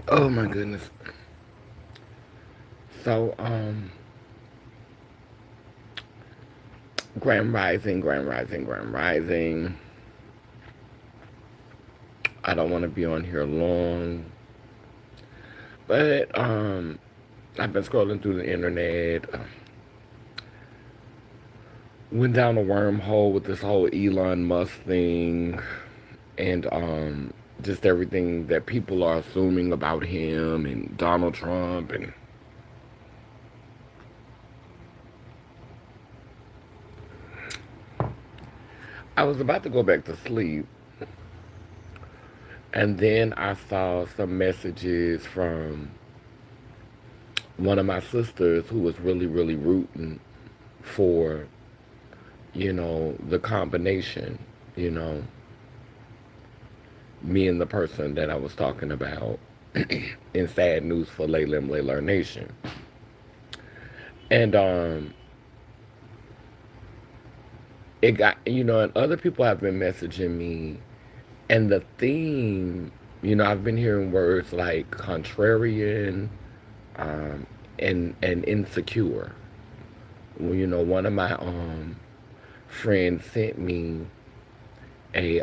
Oh my goodness. So, Grand Rising, Grand Rising, Grand Rising. I don't want to be on here long, but I've been scrolling through the internet. Went down a wormhole with this whole Elon Musk thing, and just everything that people are assuming about him and Donald Trump, and I was about to go back to sleep, and then I saw some messages from one of my sisters who was really, really rooting for, the combination, you know, me and the person that I was talking about in Sad News for Layla and Layla Nation. And it got, and other people have been messaging me, and the theme, I've been hearing words like contrarian, um, and insecure. Well, one of my friends sent me a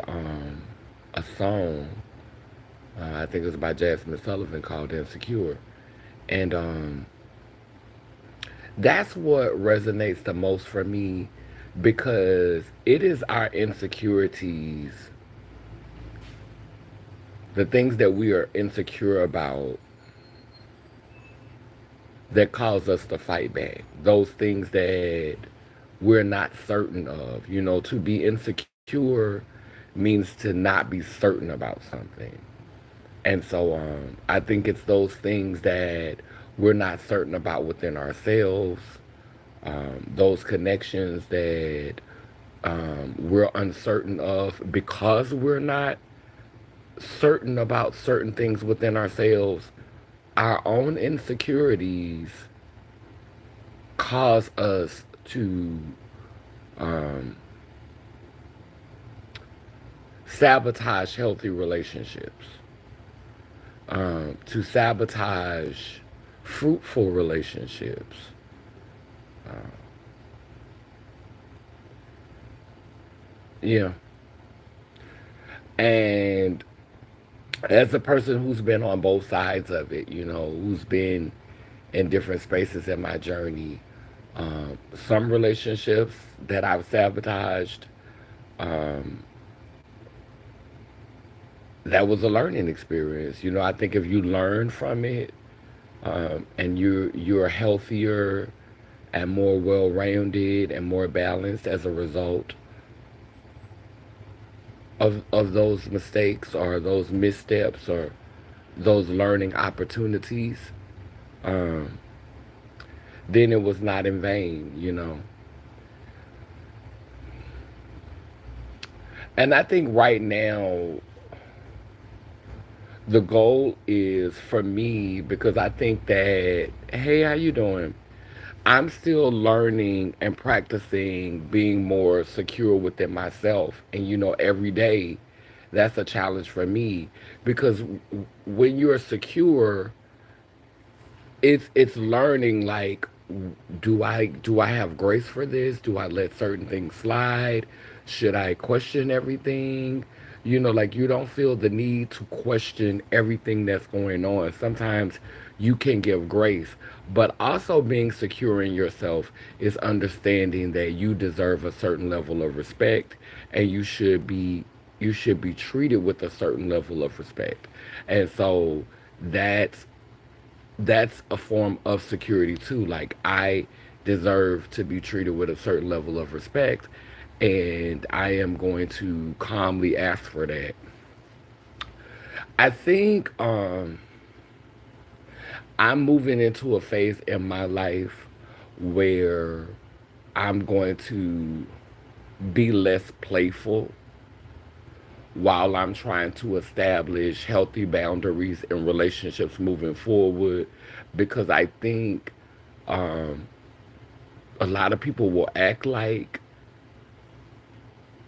a song. I think it was by Jasmine Sullivan called "Insecure," and that's what resonates the most for me because it is our insecurities, the things that we are insecure about, that cause us to fight back. Those things that we're not certain of. To be insecure means to not be certain about something. And so I think it's those things that we're not certain about within ourselves, those connections that we're uncertain of because we're not certain about certain things within ourselves. Our own insecurities cause us to um, sabotage healthy relationships, to sabotage fruitful relationships. Uh, yeah. And as a person who's been on both sides of it, who's been in different spaces in my journey, some relationships that I've sabotaged, um, that was a learning experience. I think if you learn from it, and you're healthier and more well-rounded and more balanced as a result of those mistakes or those missteps or those learning opportunities, um, then it was not in vain. And I think right now the goal is for me because I think that, hey, how you doing? I'm still learning and practicing being more secure within myself. And, every day that's a challenge for me because when you're secure, it's learning like, do I have grace for this? Do I let certain things slide? Should I question everything? Like you don't feel the need to question everything that's going on. Sometimes you can give grace, but also being secure in yourself is understanding that you deserve a certain level of respect and you should be treated with a certain level of respect. And so that's that's a form of security too. Like I deserve to be treated with a certain level of respect, and I am going to calmly ask for that. I think I'm moving into a phase in my life where I'm going to be less playful while I'm trying to establish healthy boundaries in relationships moving forward because I think um, a lot of people will act like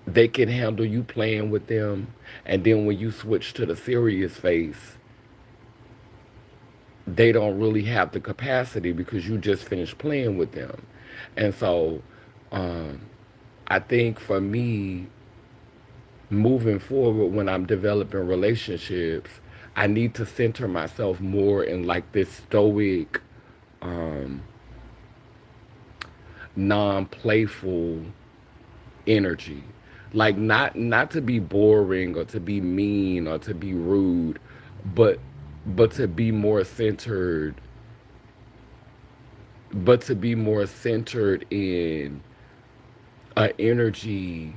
they can handle you playing with them, and then when you switch to the serious face, they don't really have the capacity because you just finished playing with them. And so um, I think for me, moving forward when I'm developing relationships, I need to center myself more in like this stoic, um, non-playful energy. Like not to be boring or to be mean or to be rude, but to be more centered, in an energy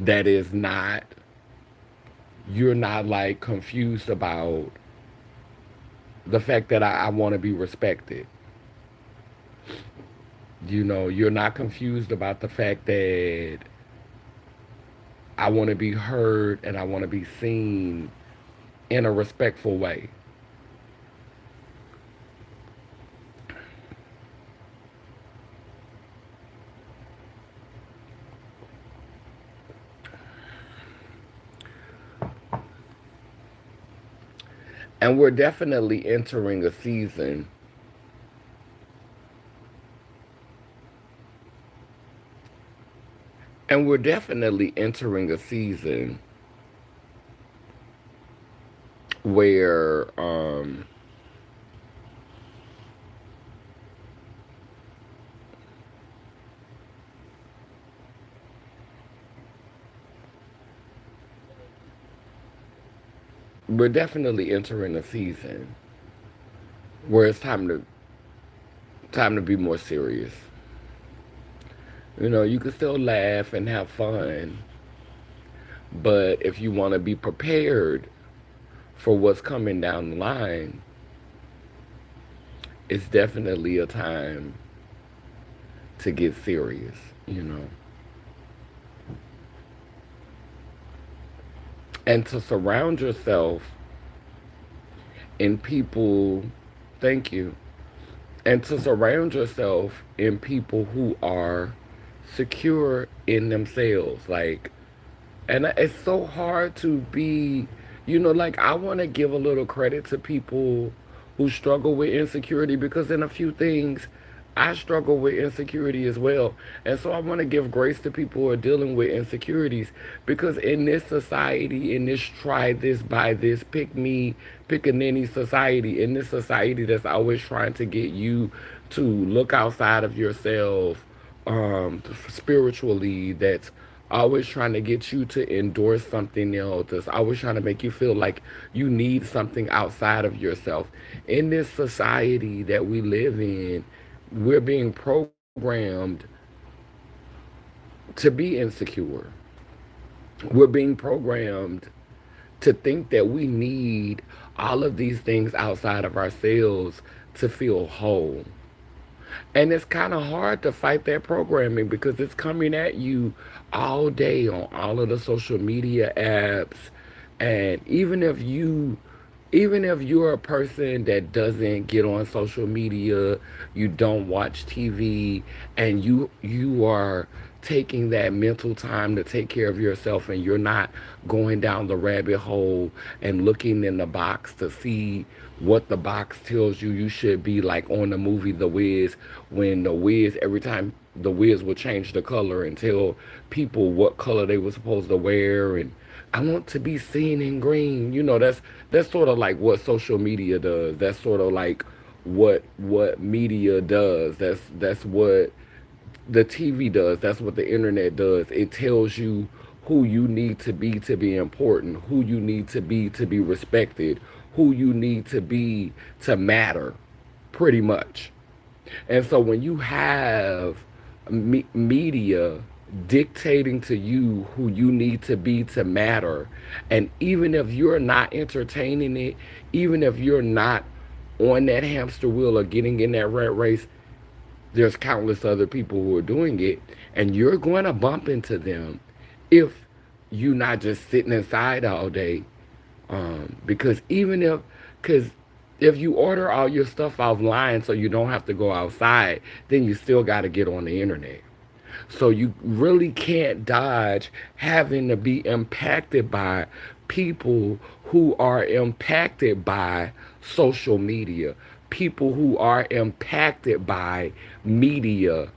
that is not, you're not like confused about the fact that I want to be respected. You know, you're not confused about the fact that I want to be heard and I want to be seen in a respectful way. And we're definitely entering a season. And we're definitely entering a season where we're definitely entering a season where it's time to be more serious. You know, you can still laugh and have fun, but if you want to be prepared for what's coming down the line, it's definitely a time to get serious, you know. And to surround yourself in people, thank you, and to surround yourself in people who are secure in themselves. Like, and it's so hard to be, you know, like I want to give a little credit to people who struggle with insecurity because in a few things I struggle with insecurity as well. And so I want to give grace to people who are dealing with insecurities because in this society, in this try this, buy this, pick me, pick a ninny society, in this society that's always trying to get you to look outside of yourself, spiritually, that's always trying to get you to endorse something else, that's always trying to make you feel like you need something outside of yourself. In this society that we live in, we're being programmed to be insecure. We're being programmed to think that we need all of these things outside of ourselves to feel whole. And it's kind of hard to fight that programming because it's coming at you all day on all of the social media apps. And even if you're a person that doesn't get on social media, you don't watch TV, and you are taking that mental time to take care of yourself and you're not going down the rabbit hole and looking in the box to see what the box tells you you should be, like on the movie The Wiz, when the Wiz, every time the Wiz would change the color and tell people what color they were supposed to wear, and I want to be seen in green. You know, that's sort of like what social media does. That's sort of like what media does. That's what the TV does. That's what the internet does. It tells you who you need to be important, who you need to be respected, who you need to matter, pretty much. And so when you have media dictating to you who you need to matter, and even if you're not entertaining it, even if you're not on that hamster wheel or getting in that rat race, there's countless other people who are doing it, and you're going to bump into them if you're not just sitting inside all day. Because because if you order all your stuff offline so you don't have to go outside, then you still got to get on the internet. So you really can't dodge having to be impacted by people who are impacted by social media, people who are impacted by media.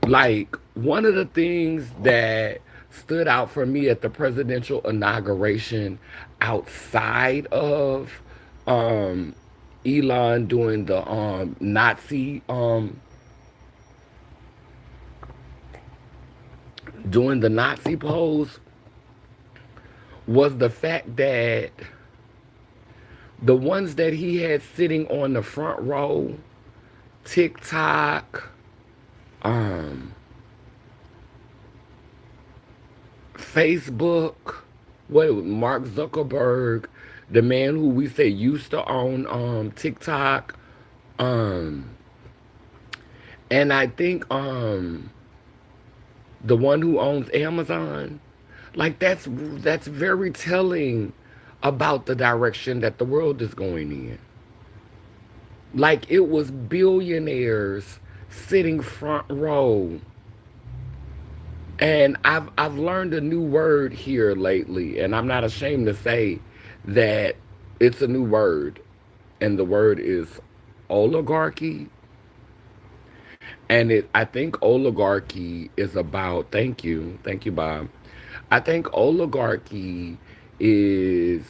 Like, one of the things that stood out for me at the presidential inauguration, outside of um, Elon doing the Nazi pose, was the fact that the ones that he had sitting on the front row, TikTok, um, Facebook, Mark Zuckerberg, the man who we say used to own TikTok, um, and I think the one who owns Amazon. Like, that's very telling about the direction that the world is going in. Like, it was billionaires sitting front row. And I've learned a new word here lately, and I'm not ashamed to say that it's a new word, and the word is oligarchy. And I think oligarchy is about, thank you, Bob. I think oligarchy is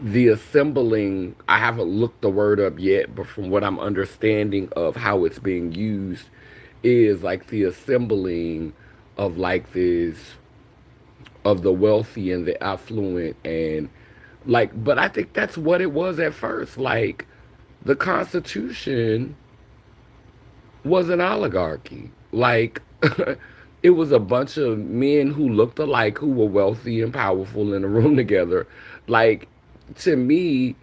the assembling. I haven't looked the word up yet, but from what I'm understanding of how it's being used, is like the assembling of like this, of the wealthy and the affluent, and like, but I think that's what it was at first. Like, the Constitution was an oligarchy. Like, it was a bunch of men who looked alike, who were wealthy and powerful in a room together. Like, to me,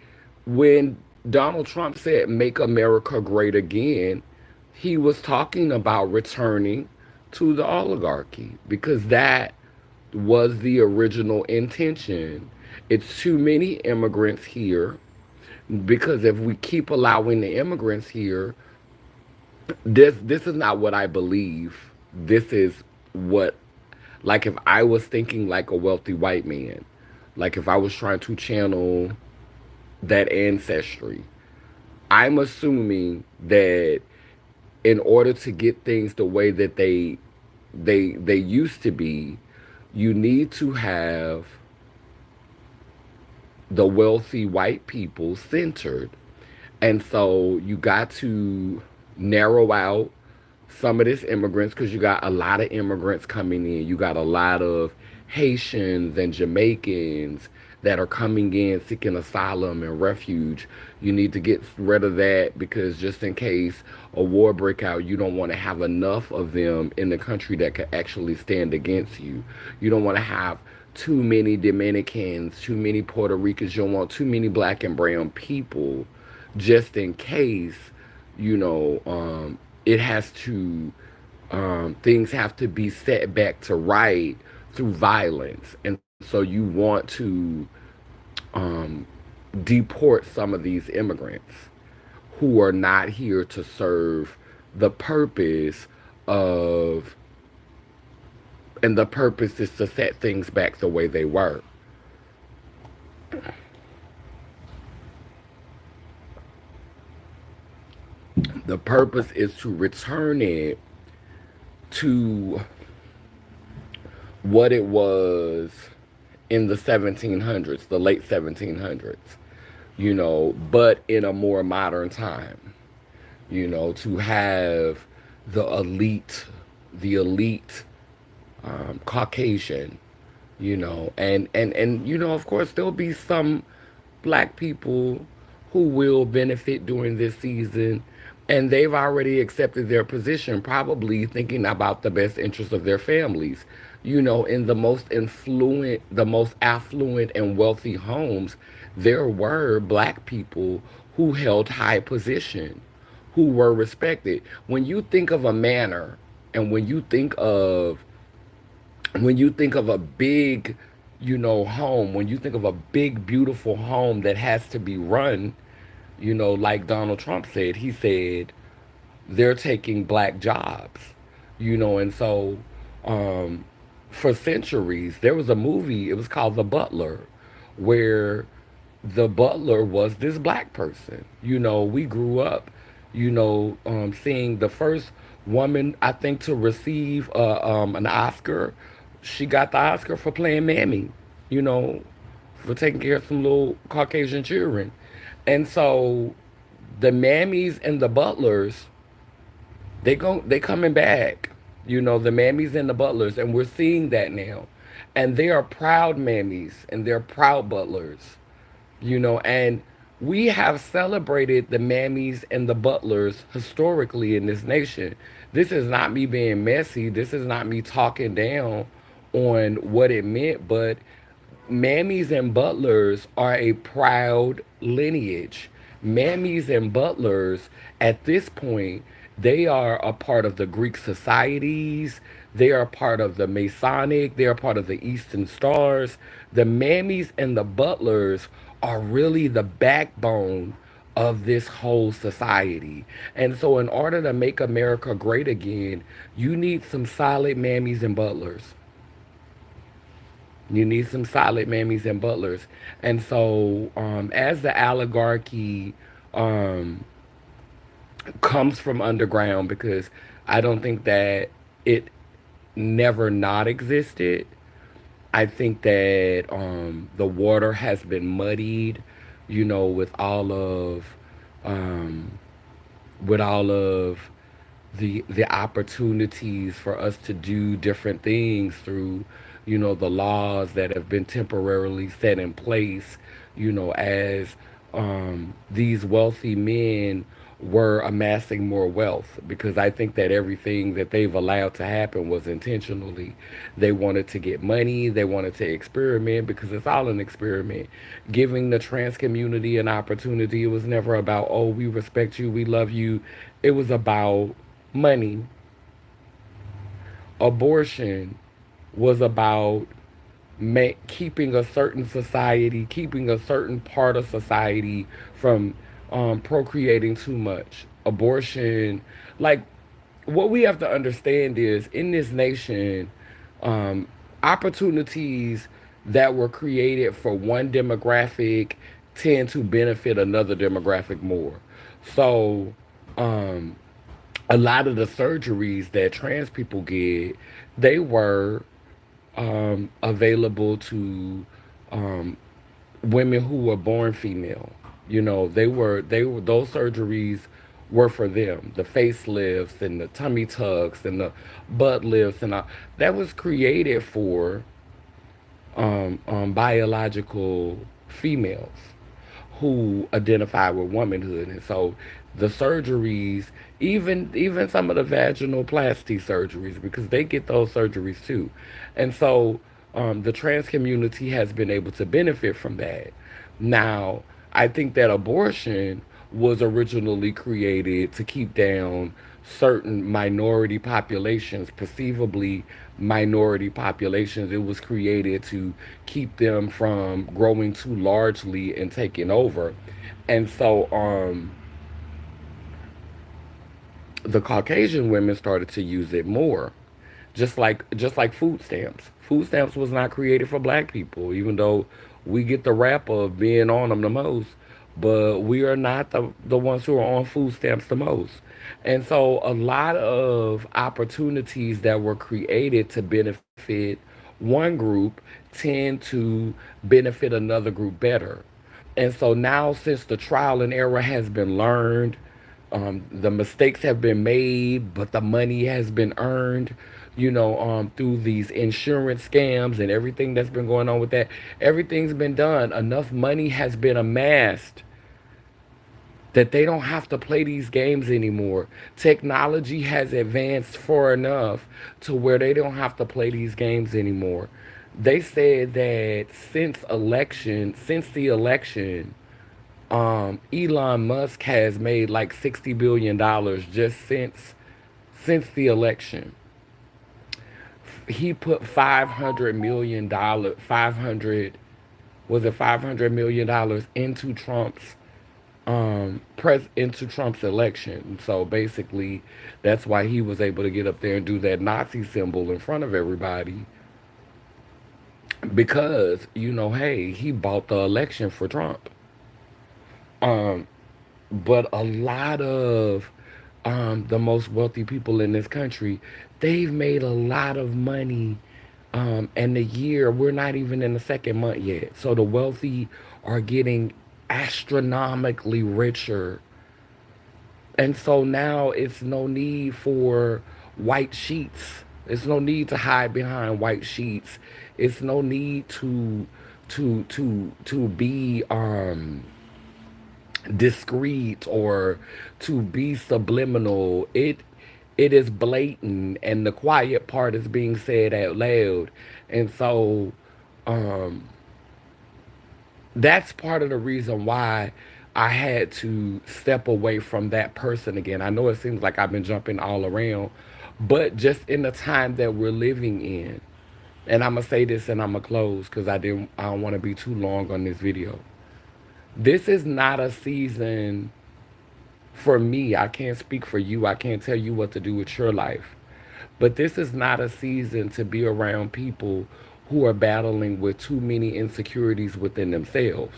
when Donald Trump said, "Make America Great Again," he was talking about returning to the oligarchy, because that was the original intention. It's too many immigrants here, because if we keep allowing the immigrants here, this is not what I believe. This is what, like, if I was thinking like a wealthy white man, like if I was trying to channel that ancestry, I'm assuming that in order to get things the way that they used to be, you need to have the wealthy white people centered. And so you got to narrow out some of this immigrants, because you got a lot of immigrants coming in. You got a lot of Haitians and Jamaicans that are coming in seeking asylum and refuge. You need to get rid of that, because just in case a war break out, you don't want to have enough of them in the country that could actually stand against you. You don't want to have too many Dominicans, too many Puerto Ricans. You don't want too many black and brown people, just in case, it has to, things have to be set back to right through violence. And so you want to um, deport some of these immigrants who are not here to serve the purpose of, and the purpose is to set things back the way they were. The purpose is to return it to what it was in the 1700s, the late 1700s, but in a more modern time, to have the elite, the elite Caucasian, and of course there'll be some black people who will benefit during this season, and they've already accepted their position, probably thinking about the best interest of their families. In the most affluent and wealthy homes, there were black people who held high position, who were respected. When you think of a manor, and when you think of a big, home, when you think of a big, beautiful home that has to be run, like Donald Trump said, he said, they're taking black jobs, and so um, for centuries there was a movie. It was called The Butler, where the butler was this black person. We grew up, seeing the first woman, I think, to receive an Oscar. She got the Oscar for playing Mammy, you know, for taking care of some little Caucasian children. And so the mammies and the butlers, they coming back. The mammies and the butlers, and we're seeing that now. And they are proud mammies and they're proud butlers. And we have celebrated the mammies and the butlers historically in this nation. This is not me being messy. This is not me talking down on what it meant, but mammies and butlers are a proud lineage. Mammies and butlers, at this point, they are a part of the Greek societies. They are part of the Masonic. They are part of the Eastern Stars. The mammies and the butlers are really the backbone of this whole society. And so, in order to make America great again, you need some solid mammies and butlers. You need some solid mammies and butlers. And so, as the oligarchy um, comes from underground, because I don't think that it never not existed. I think that the water has been muddied, with um, all of the opportunities for us to do different things through the laws that have been temporarily set in place, as these wealthy men were amassing more wealth, because I think that everything that they've allowed to happen was intentionally. They wanted to get money, they wanted to experiment, because it's all an experiment. Giving the trans community an opportunity, it was never about, oh, we respect you, we love you. It was about money. Abortion was about keeping a certain society, keeping a certain part of society from procreating too much. Abortion, like, what we have to understand is, in this nation, um, opportunities that were created for one demographic tend to benefit another demographic more. So, um, a lot of the surgeries that trans people get, they were available to um, women who were born female. They were those surgeries were for them. The facelifts and the tummy tucks and the butt lifts and all, that was created for biological females who identify with womanhood. And so the surgeries, even some of the vaginal plasty surgeries, because they get those surgeries too. And so the trans community has been able to benefit from that. Now, I think that abortion was originally created to keep down certain minority populations, perceivably minority populations. It was created to keep them from growing too largely and taking over. And so the Caucasian women started to use it more, just like food stamps. Food stamps was not created for black people, even though we get the rap of being on them the most, but we are not the ones who are on food stamps the most. And so a lot of opportunities that were created to benefit one group tend to benefit another group better. And so now, since the trial and error has been learned, the mistakes have been made, but the money has been earned, through these insurance scams and everything that's been going on with that. Everything's been done. Enough money has been amassed that they don't have to play these games anymore. Technology has advanced far enough to where they don't have to play these games anymore. They said that since the election, Elon Musk has made like $60 billion just since the election. He put $500 million into Trump's press into Trump's election. So basically, that's why he was able to get up there and do that Nazi symbol in front of everybody because hey, he bought the election for Trump. Um, but a lot of the most wealthy people in this country, they've made a lot of money. And the year, we're not even in the second month yet. So the wealthy are getting astronomically richer. And so now it's no need for white sheets. It's no need to hide behind white sheets. It's no need to be discreet or to be subliminal. It is blatant, and the quiet part is being said out loud. And so um that's part of the reason why I had to step away from that person again. I know it seems like I've been jumping all around, but just in the time that we're living in, and I'm gonna say this and I'm gonna close because I don't want to be too long on this video. This is not a season for me. I can't speak for you. I can't tell you what to do with your life. But this is not a season to be around people who are battling with too many insecurities within themselves.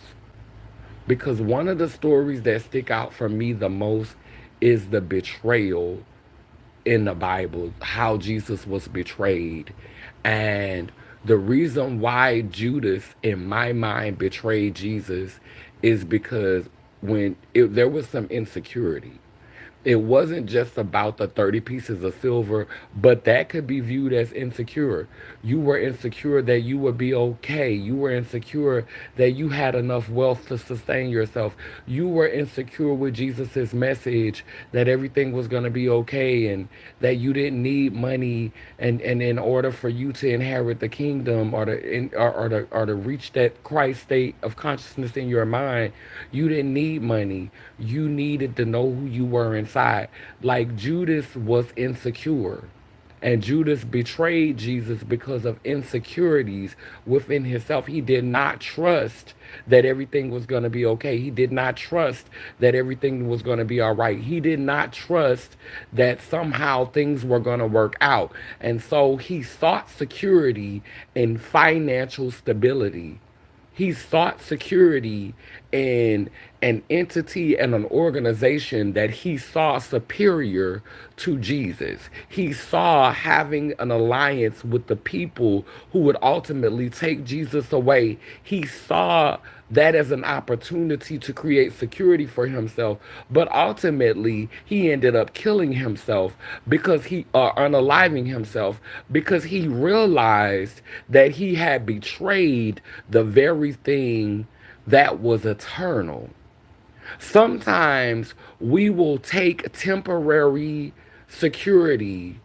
Because one of the stories that stick out for me the most is the betrayal in the Bible, how Jesus was betrayed. And the reason why Judas, in my mind, betrayed Jesus is because there was some insecurity. It wasn't just about the 30 pieces of silver, but that could be viewed as insecure. You were insecure that you would be okay. You were insecure that you had enough wealth to sustain yourself. You were insecure with Jesus's message that everything was going to be okay and that you didn't need money and in order for you to inherit the kingdom or to reach that Christ state of consciousness in your mind, you didn't need money. You needed to know who you were inside. Like Judas was insecure. And Judas betrayed Jesus because of insecurities within himself. He did not trust that everything was going to be okay. He did not trust that everything was going to be all right. He did not trust that somehow things were going to work out. And so he sought security in financial stability. He sought security in an entity and an organization that he saw superior to Jesus. He saw having an alliance with the people who would ultimately take Jesus away. He saw that as an opportunity to create security for himself, but ultimately he ended up killing himself because he unaliving himself because he realized that he had betrayed the very thing that was eternal. Sometimes we will take temporary security.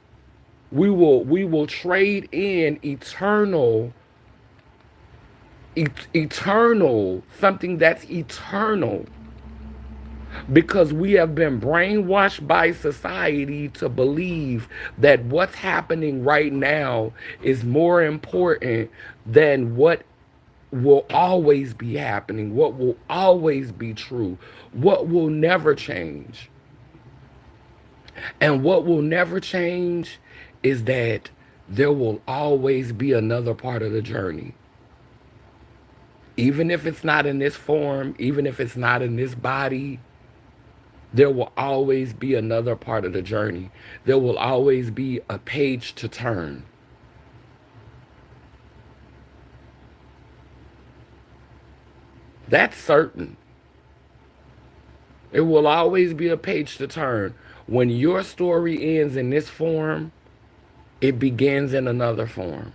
We will trade in eternal, something that's eternal, because we have been brainwashed by society to believe that what's happening right now is more important than what will always be happening, what will always be true, what will never change. And what will never change is that there will always be another part of the journey. Even if it's not in this form, even if it's not in this body, there will always be another part of the journey. There will always be a page to turn. That's certain. It will always be a page to turn. When your story ends in this form, it begins in another form.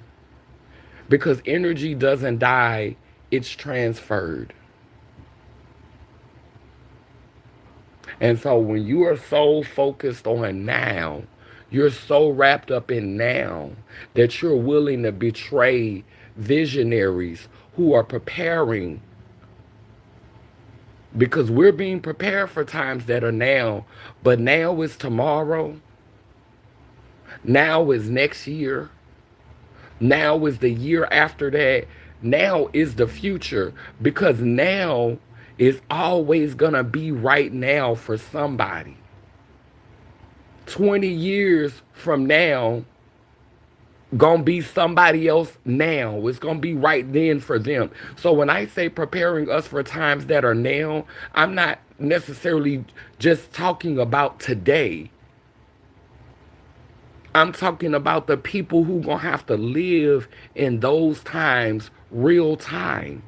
Because energy doesn't die, it's transferred. And so when you are so focused on now, you're so wrapped up in now that you're willing to betray visionaries who are preparing, because we're being prepared for times that are now, but now is tomorrow, now is next year, now is the year after that, now is the future, because now is always going to be right now for somebody. 20 years from now, gonna be somebody else now. It's gonna be right then for them. So when I say preparing us for times that are now, I'm not necessarily just talking about today. I'm talking about the people who gonna have to live in those times real time.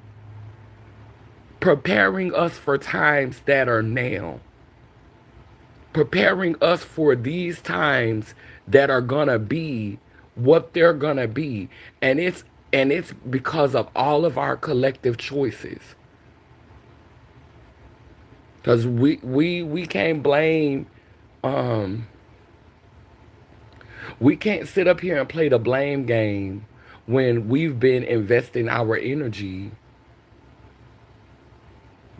Preparing us for times that are now. Preparing us for these times that are gonna be what they're gonna be. And it's because of all of our collective choices. Because we can't blame, um we can't sit up here and play the blame game when we've been investing our energy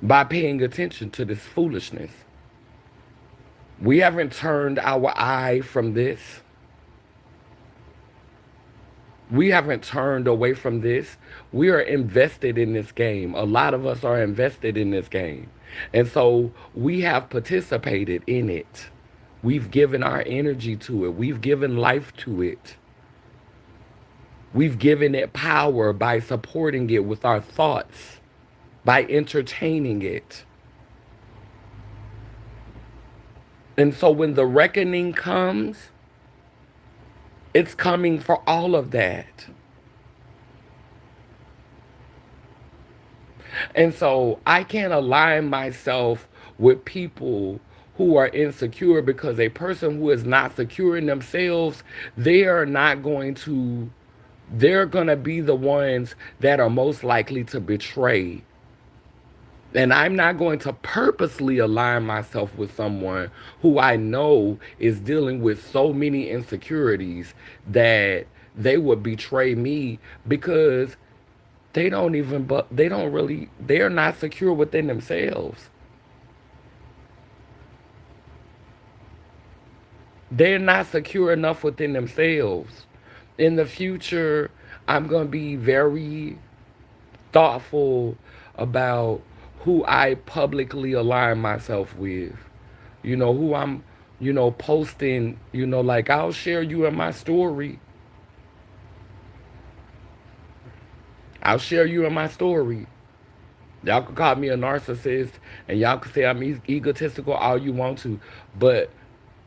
by paying attention to this foolishness. We haven't turned our eye from this. We haven't turned away from this. We are invested in this game. A lot of us are invested in this game. And so we have participated in it. We've given our energy to it. We've given life to it. We've given it power by supporting it with our thoughts, by entertaining it. And so when the reckoning comes, it's coming for all of that. And so I can't align myself with people who are insecure, because a person who is not secure in themselves, they are not going to, they're going to be the ones that are most likely to betray. And I'm not going to purposely align myself with someone who I know is dealing with so many insecurities that they would betray me, because they don't really, they're not secure within themselves. They're not secure enough within themselves. In the future, I'm going to be very thoughtful about who I publicly align myself with. Who I'm, posting, like I'll share you in my story. I'll share you in my story. Y'all can call me a narcissist, and y'all can say I'm egotistical all you want to, but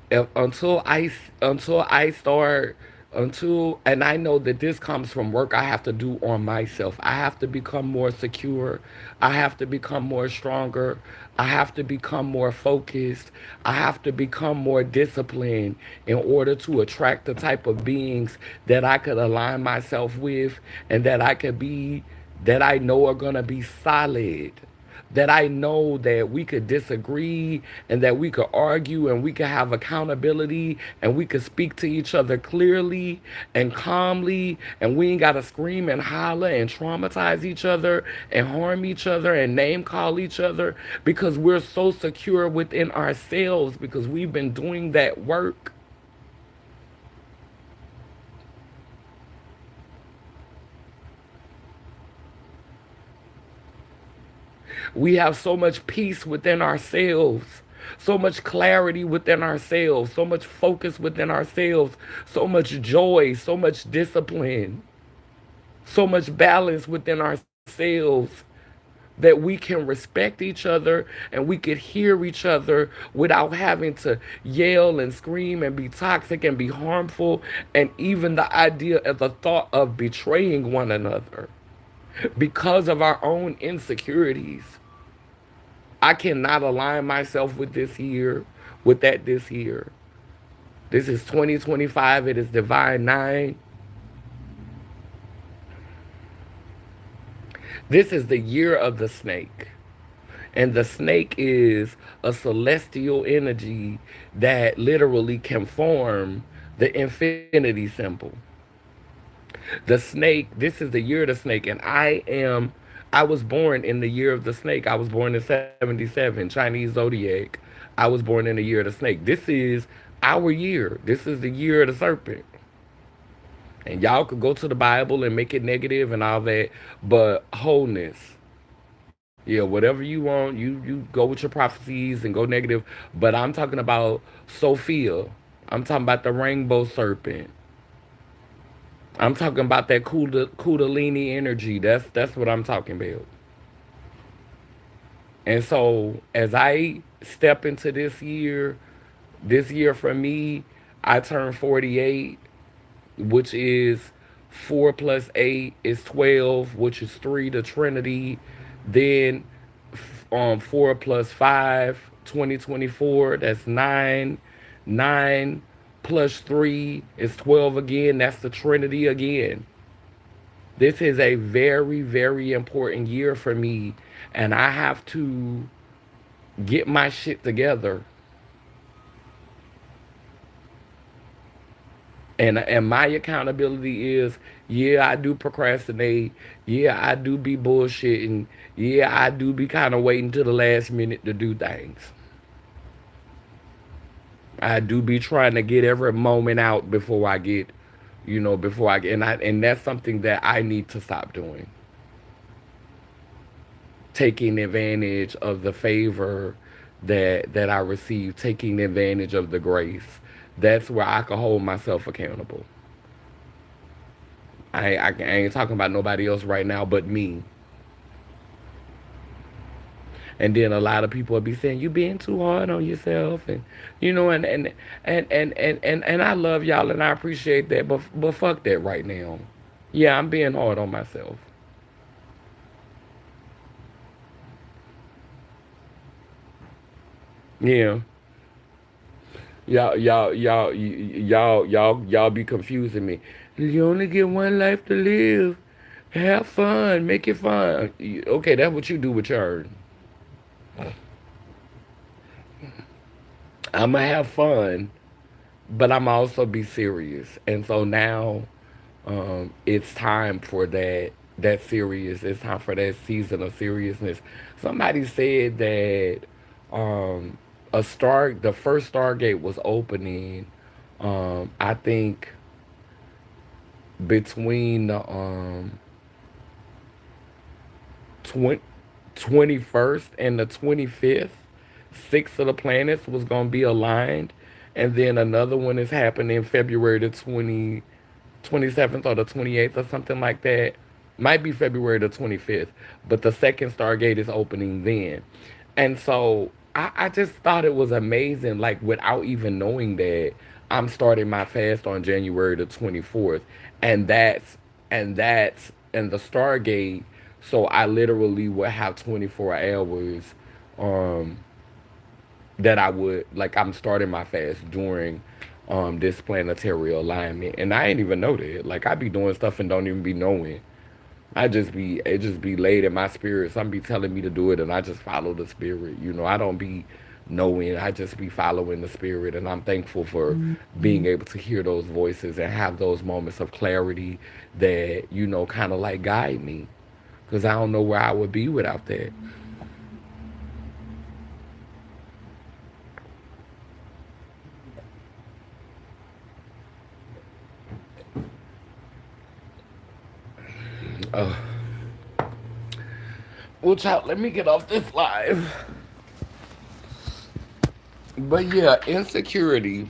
if, until I start, until, and I know that this comes from work I have to do on myself. I have to become more secure. I have to become more stronger. I have to become more focused. I have to become more disciplined in order to attract the type of beings that I could align myself with, and that I could be, that I know are going to be solid, that I know that we could disagree and that we could argue and we could have accountability and we could speak to each other clearly and calmly, and we ain't got to scream and holler and traumatize each other and harm each other and name call each other, because we're so secure within ourselves, because we've been doing that work. We have so much peace within ourselves, so much clarity within ourselves, so much focus within ourselves, so much joy, so much discipline, so much balance within ourselves, that we can respect each other and we could hear each other without having to yell and scream and be toxic and be harmful, and even the idea of the thought of betraying one another because of our own insecurities. I cannot align myself with this here, with that this here. This is 2025. It is Divine 9. This is the year of the snake. And the snake is a celestial energy that literally can form the infinity symbol. The snake, this is the year of the snake. And I was born in the year of the snake. I was born in 77, Chinese zodiac. I was born in the year of the snake. This is our year. This is the year of the serpent. And y'all could go to the Bible and make it negative and all that, but wholeness. Yeah, whatever you want, you go with your prophecies and go negative. But I'm talking about Sophia. I'm talking about the rainbow serpent. I'm talking about that kundalini energy. That's what I'm talking about. And so as I step into this year for me, I turn 48, which is 4 plus 8 is 12, which is 3 to Trinity. Then 4 plus 5, 2024, that's 9. 9 plus 3 is 12 again. That's the Trinity again. This is a very, very important year for me, and I have to get my shit together. And my accountability is, yeah, I do procrastinate. Yeah, I do be bullshitting. Yeah, I do be kind of waiting to the last minute to do things. I do be trying to get every moment out before I get, before I get, and that's something that I need to stop doing. Taking advantage of the favor that I receive, taking advantage of the grace. That's where I can hold myself accountable. I ain't talking about nobody else right now but me. And then a lot of people will be saying you being too hard on yourself, and and I love y'all and I appreciate that, but fuck that right now. Yeah, I'm being hard on myself. Yeah. Y'all be confusing me. You only get one life to live. Have fun. Make it fun. Okay, that's what you do with yours. I'ma have fun, but I'm also be serious. And so now, it's time for that serious. It's time for that season of seriousness. Somebody said that the first Stargate was opening. I think between the 20, 21st and the 25th, six of the planets was gonna be aligned, and then another one is happening February the 27th or the 28th or something like that. Might be February the 25th, but the second Stargate is opening then. And so I just thought it was amazing, like without even knowing that I'm starting my fast on January the 24th. And and the Stargate, so I literally would have 24 hours um that I would like I'm starting my fast during this planetary alignment. And I ain't even know that. Like I be doing stuff and don't even be knowing. It just be laid in my spirit. Some be telling me to do it and I just follow the spirit. I don't be knowing. I just be following the spirit, and I'm thankful for being able to hear those voices and have those moments of clarity that, kind of like guide me. Cuz I don't know where I would be without that. Uh, well, child, let me get off this live. But yeah, insecurity,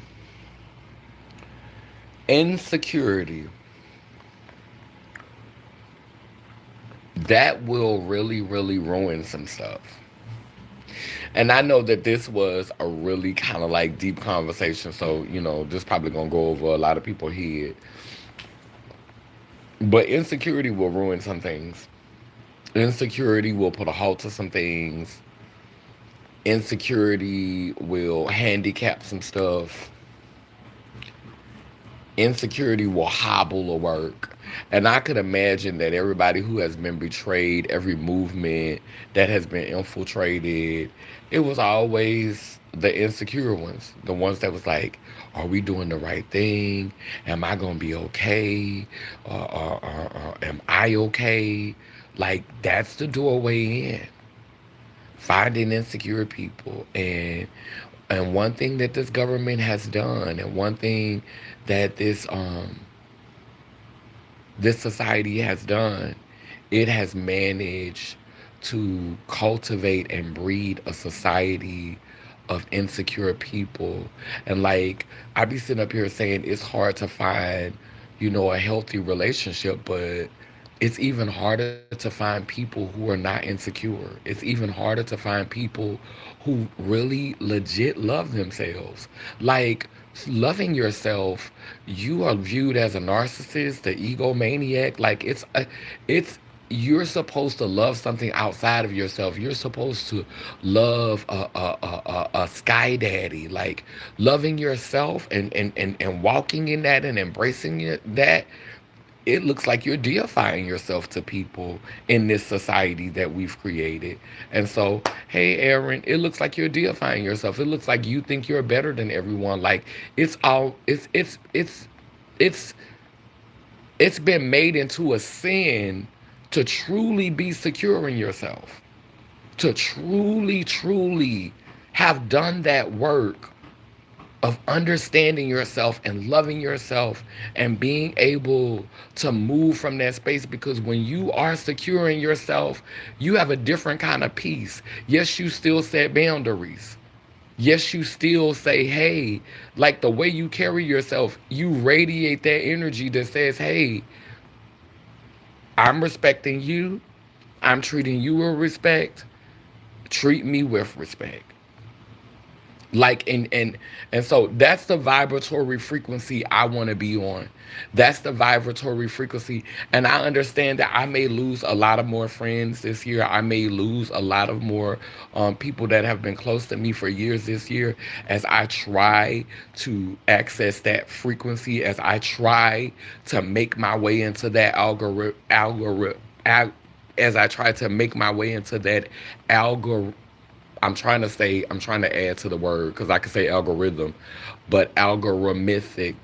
that will really, really ruin some stuff. And I know that this was a really kind of like deep conversation, so this probably gonna go over a lot of people's head. But insecurity will ruin some things. Insecurity will put a halt to some things. Insecurity will handicap some stuff. Insecurity will hobble a work. And I could imagine that everybody who has been betrayed, every movement that has been infiltrated, it was always the insecure ones, the ones that was like, are we doing the right thing? Am I going to be okay? Am I okay? Like, that's the doorway in. Finding insecure people. And one thing that this government has done, and one thing that this society has done, it has managed to cultivate and breed a society of insecure people. And like, I be sitting up here saying it's hard to find, a healthy relationship, but it's even harder to find people who are not insecure. It's even harder to find people who really legit love themselves. Like, loving yourself, you are viewed as a narcissist, the egomaniac. Like, it's you're supposed to love something outside of yourself. You're supposed to love a sky daddy. Like, loving yourself and walking in that and embracing that, it looks like you're deifying yourself to people in this society that we've created. And so, hey, Aaron, it looks like you're deifying yourself. It looks like you think you're better than everyone. Like, it's it's been made into a sin to truly be secure in yourself, to truly have done that work of understanding yourself and loving yourself and being able to move from that space. Because when you are secure in yourself, you have a different kind of peace. Yes, you still set boundaries. Yes, you still say, hey, like the way you carry yourself, you radiate that energy that says, hey, I'm respecting you. I'm treating you with respect. Treat me with respect. Like, and so that's the vibratory frequency I want to be on. That's the vibratory frequency. And I understand that I may lose a lot of more friends this year. I may lose a lot of more people that have been close to me for years this year, as I try to access that frequency, as I try to make my way into that as I try to make my way into that algorithm. I'm trying to add to the word because I could say algorithm, but algorithmic.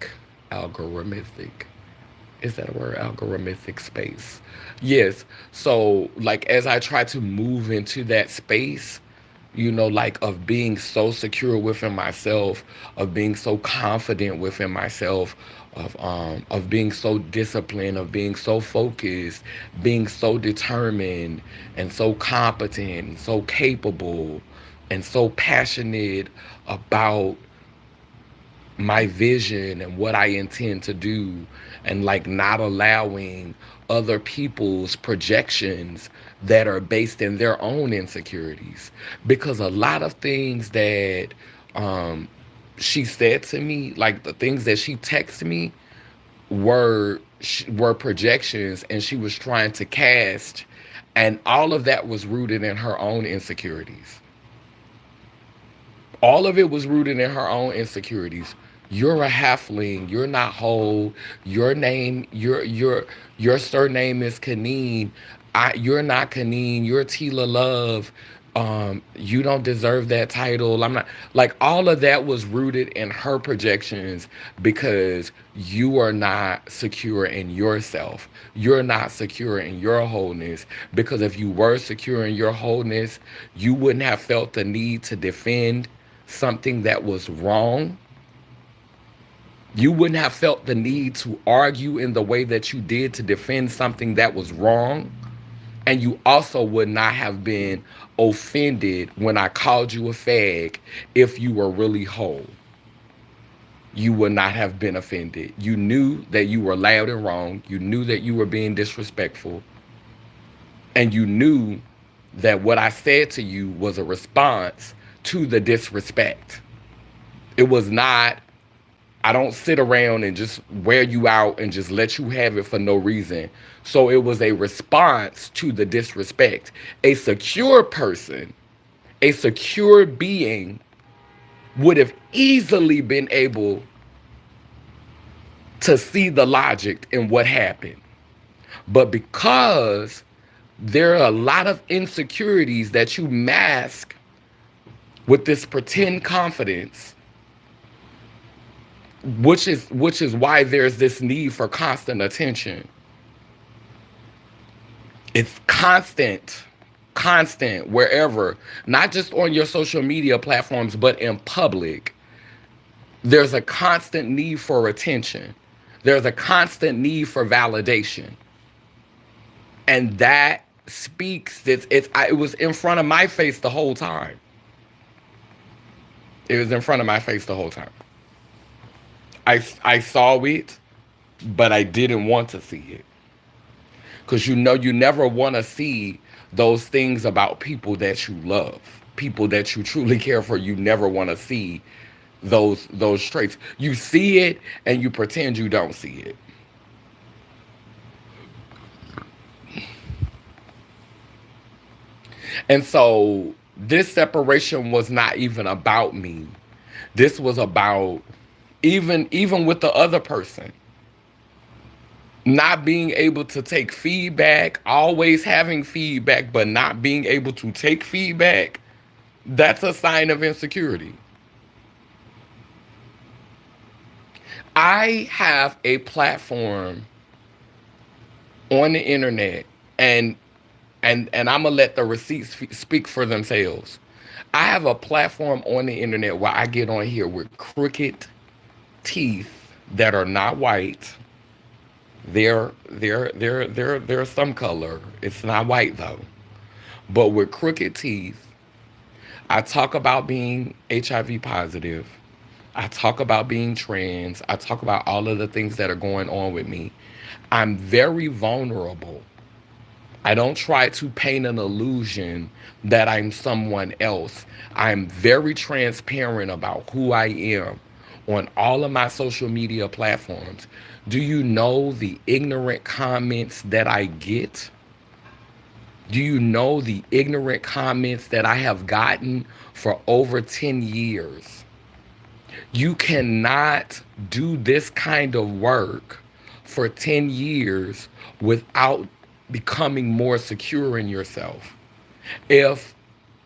Is that a word? Algorithmic space. Yes. So, like, as I try to move into that space, like, of being so secure within myself, of being so confident within myself, of being so disciplined, of being so focused, being so determined and so competent, so capable and so passionate about my vision and what I intend to do, and like not allowing other people's projections that are based in their own insecurities. Because a lot of things that um, she said to me, like the things that she texted me, were projections, and she was trying to cast, and all of that was rooted in her own insecurities. All of it was rooted in her own insecurities. You're a halfling. You're not whole. Your name, your surname is Kaneen. You're not Kaneen. You're Tila Love. You don't deserve that title. I'm not, like, all of that was rooted in her projections, because you are not secure in yourself. You're not secure in your wholeness. Because if you were secure in your wholeness, you wouldn't have felt the need to defend something that was wrong. You wouldn't have felt the need to argue in the way that you did to defend something that was wrong. And you also would not have been offended when I called you a fag if you were really whole. You would not have been offended. You knew that you were loud and wrong. You knew that you were being disrespectful. And you knew that what I said to you was a response to the disrespect. It was not, I don't sit around and just wear you out and just let you have it for no reason. So it was a response to the disrespect. A secure person, a secure being, would have easily been able to see the logic in what happened. But because there are a lot of insecurities that you mask with this pretend confidence, which is why there's this need for constant attention. It's constant wherever, not just on your social media platforms, but in public. There's a constant need for attention. There's a constant need for validation. And that speaks. It was in front of my face the whole time. It was in front of my face the whole time. I saw it, but I didn't want to see it. Because you know, you never want to see those things about people that you love, people that you truly care for. You never want to see those traits. You see it and you pretend you don't see it. And so this separation was not even about me. This was about even with the other person. Not being able to take feedback, always having feedback, but not being able to take feedback, that's a sign of insecurity. I have a platform on the internet, and and I'm gonna let the receipts speak for themselves. I have a platform on the internet where I get on here with crooked teeth that are not white. They're some color. It's not white though. But with crooked teeth, I talk about being HIV positive. I talk about being trans. I talk about all of the things that are going on with me. I'm very vulnerable. I don't try to paint an illusion that I'm someone else. I'm very transparent about who I am on all of my social media platforms. Do you know the ignorant comments that I get? Do you know the ignorant comments that I have gotten for over 10 years? You cannot do this kind of work for 10 years without becoming more secure in yourself. If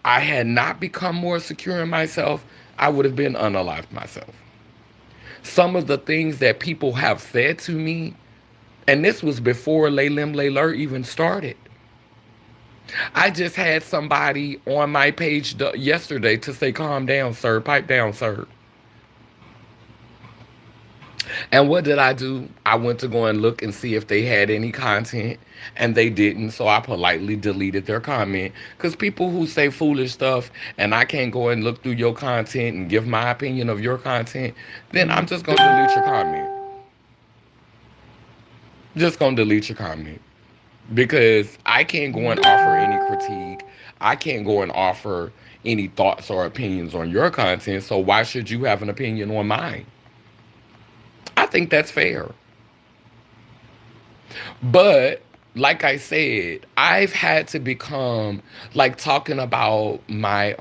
I had not become more secure in myself, I would have been unalived myself. Some of the things that people have said to me, and this was before Lay Lim Lay Lur even started. I just had somebody on my page yesterday to say, calm down, sir, pipe down, sir. And what did I do? I went to go and look and see if they had any content, and they didn't. So I politely deleted their comment. Because people who say foolish stuff and I can't go and look through your content and give my opinion of your content, then I'm just going to delete your comment. Just going to delete your comment. Because I can't go and offer any critique. I can't go and offer any thoughts or opinions on your content. So why should you have an opinion on mine? I think that's fair. But like I said, I've had to become like talking about my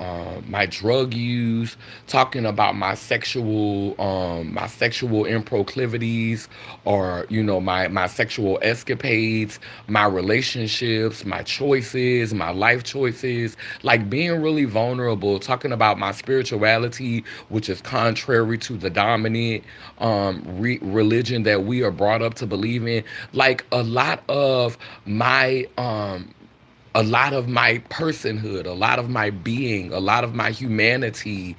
drug use, talking about my sexual improclivities, or you know my sexual escapades, my relationships, my choices, my life choices, like being really vulnerable, talking about my spirituality, which is contrary to the dominant religion that we are brought up to believe in. Like my a lot of my personhood, a lot of my being, a lot of my humanity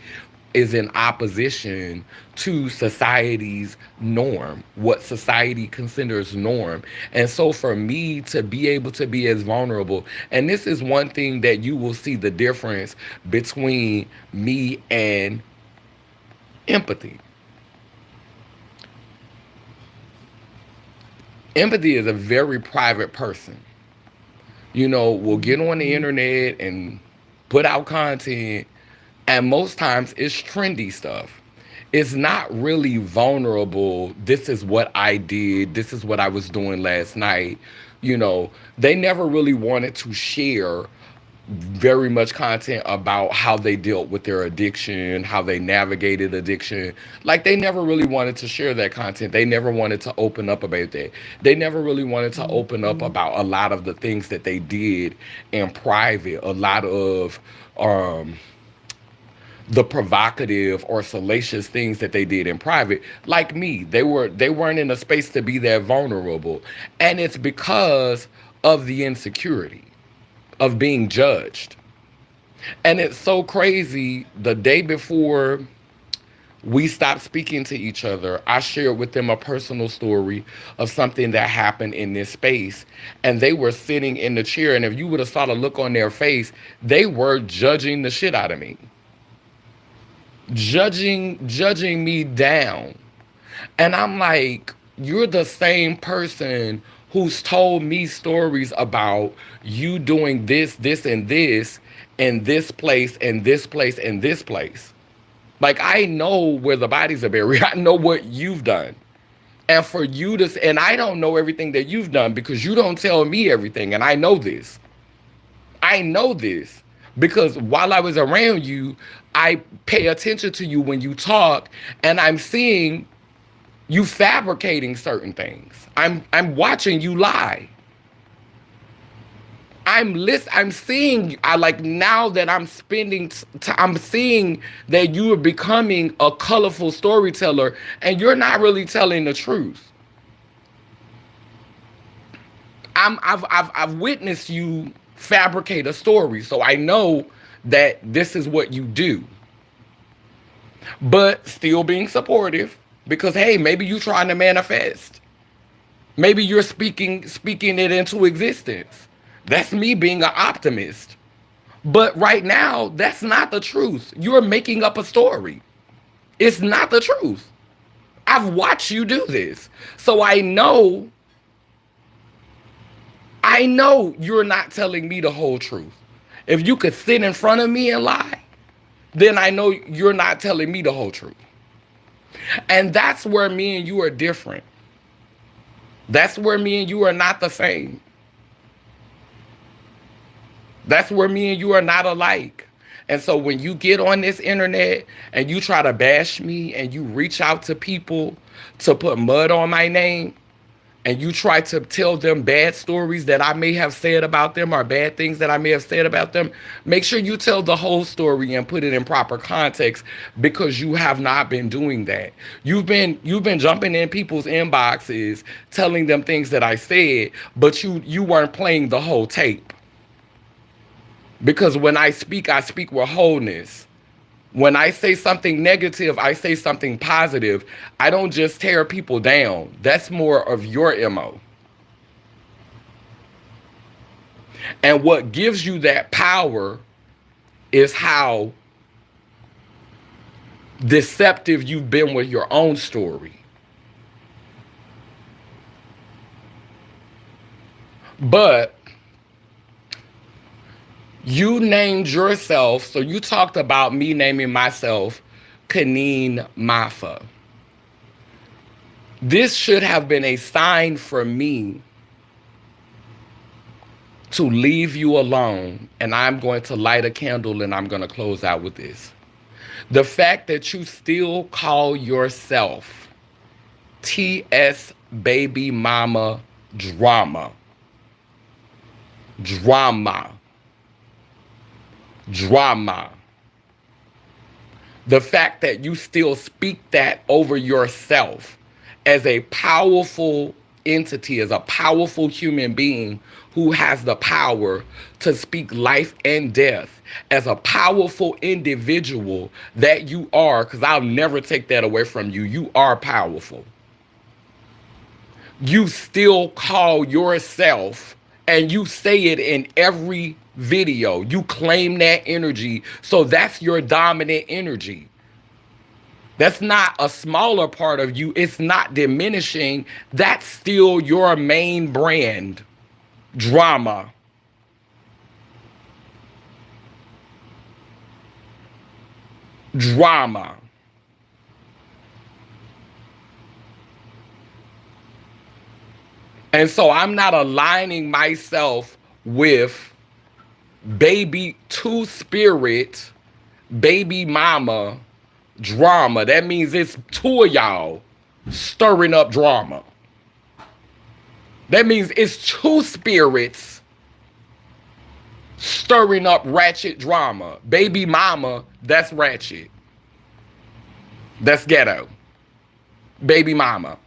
is in opposition to society's norm, what society considers norm. And so for me to be able to be as vulnerable, and this is one thing that you will see the difference between me and empathy. Empathy is a very private person. You know, will get on the internet and put out content, and most times it's trendy stuff. It's not really vulnerable. This is what I did. This is what I was doing last night. You know, they never really wanted to share very much content about how they dealt with their addiction, how they navigated addiction. Like they never really wanted to share that content. They never wanted to open up about that. They never really wanted to open up about a lot of the things that they did in private, a lot of um the provocative or salacious things that they did in private. Like me, they weren't in a space to be that vulnerable. And it's because of the insecurity of being judged. And it's so crazy. The day before We stopped speaking to each other. I shared with them a personal story of something that happened in this space. And they were sitting in the chair. And if you would have saw the look on their face, they were judging the shit out of me. Judging me down. And I'm like, you're the same person who's told me stories about you doing this, and this, and this place, and this place, and this place. Like, I know where the bodies are buried. I know what you've done. And for you to, and I don't know everything that you've done because you don't tell me everything. And I know this. I know this because while I was around you, I pay attention to you when you talk, and I'm seeing you fabricating certain things. I'm watching you lie. I'm seeing. I like now that I'm spending. I'm seeing that you are becoming a colorful storyteller, and you're not really telling the truth. I've witnessed you fabricate a story, so I know that this is what you do. But still being supportive because hey, maybe you're trying to manifest. Maybe you're speaking it into existence. That's me being an optimist. But right now, that's not the truth. You're making up a story. It's not the truth. I've watched you do this. So I know you're not telling me the whole truth. If you could sit in front of me and lie, then I know you're not telling me the whole truth. And that's where me and you are different. That's where me and you are not the same. That's where me and you are not alike. And so when you get on this internet and you try to bash me and you reach out to people to put mud on my name and you try to tell them bad stories that I may have said about them or bad things that I may have said about them, make sure you tell the whole story and put it in proper context because you have not been doing that. You've been jumping in people's inboxes telling them things that I said, but you weren't playing the whole tape. Because when I speak with wholeness. When I say something negative, I say something positive. I don't just tear people down. That's more of your MO. And what gives you that power is how deceptive you've been with your own story. But you named yourself, so you talked about me naming myself Kaneen Mafa. This should have been a sign for me to leave you alone, and I'm going to light a candle and I'm going to close out with this. The fact that you still call yourself TS Baby Mama Drama. Drama. Drama. The fact that you still speak that over yourself as a powerful entity, as a powerful human being who has the power to speak life and death, as a powerful individual that you are, because I'll never take that away from you. You are powerful. You still call yourself, and you say it in every video. You claim that energy. So that's your dominant energy. That's not a smaller part of you. It's not diminishing. That's still your main brand. Drama. Drama. And so I'm not aligning myself with baby two spirit, baby mama drama. That means it's two of y'all stirring up drama. That means it's two spirits stirring up ratchet drama. Baby mama, that's ratchet. That's ghetto. Baby mama.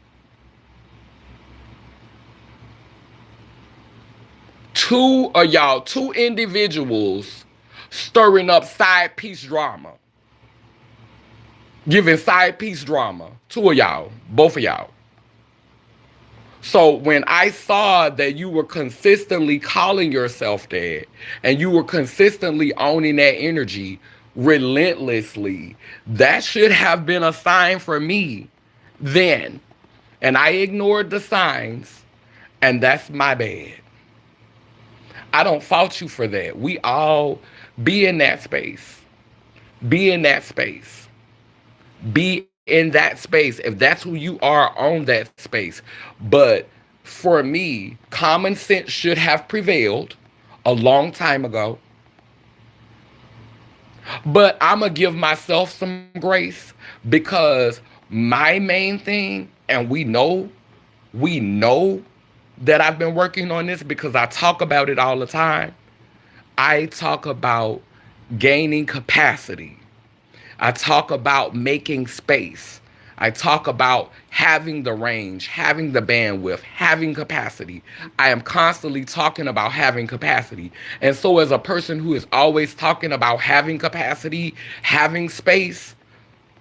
Two of y'all, two individuals stirring up side piece drama. giving side piece drama. Two of y'all, both of y'all. So when I saw that you were consistently calling yourself that and you were consistently owning that energy relentlessly, that should have been a sign for me then. And I ignored the signs, and that's my bad. I don't fault you for that. We all be in that space. Be in that space. Be in that space. If that's who you are, own that space. But for me, common sense should have prevailed a long time ago. But I'm going to give myself some grace because my main thing, and we know that I've been working on this because I talk about it all the time. I talk about gaining capacity. I talk about making space. I talk about having the range, having the bandwidth, having capacity. I am constantly talking about having capacity. And so, as a person who is always talking about having capacity, having space,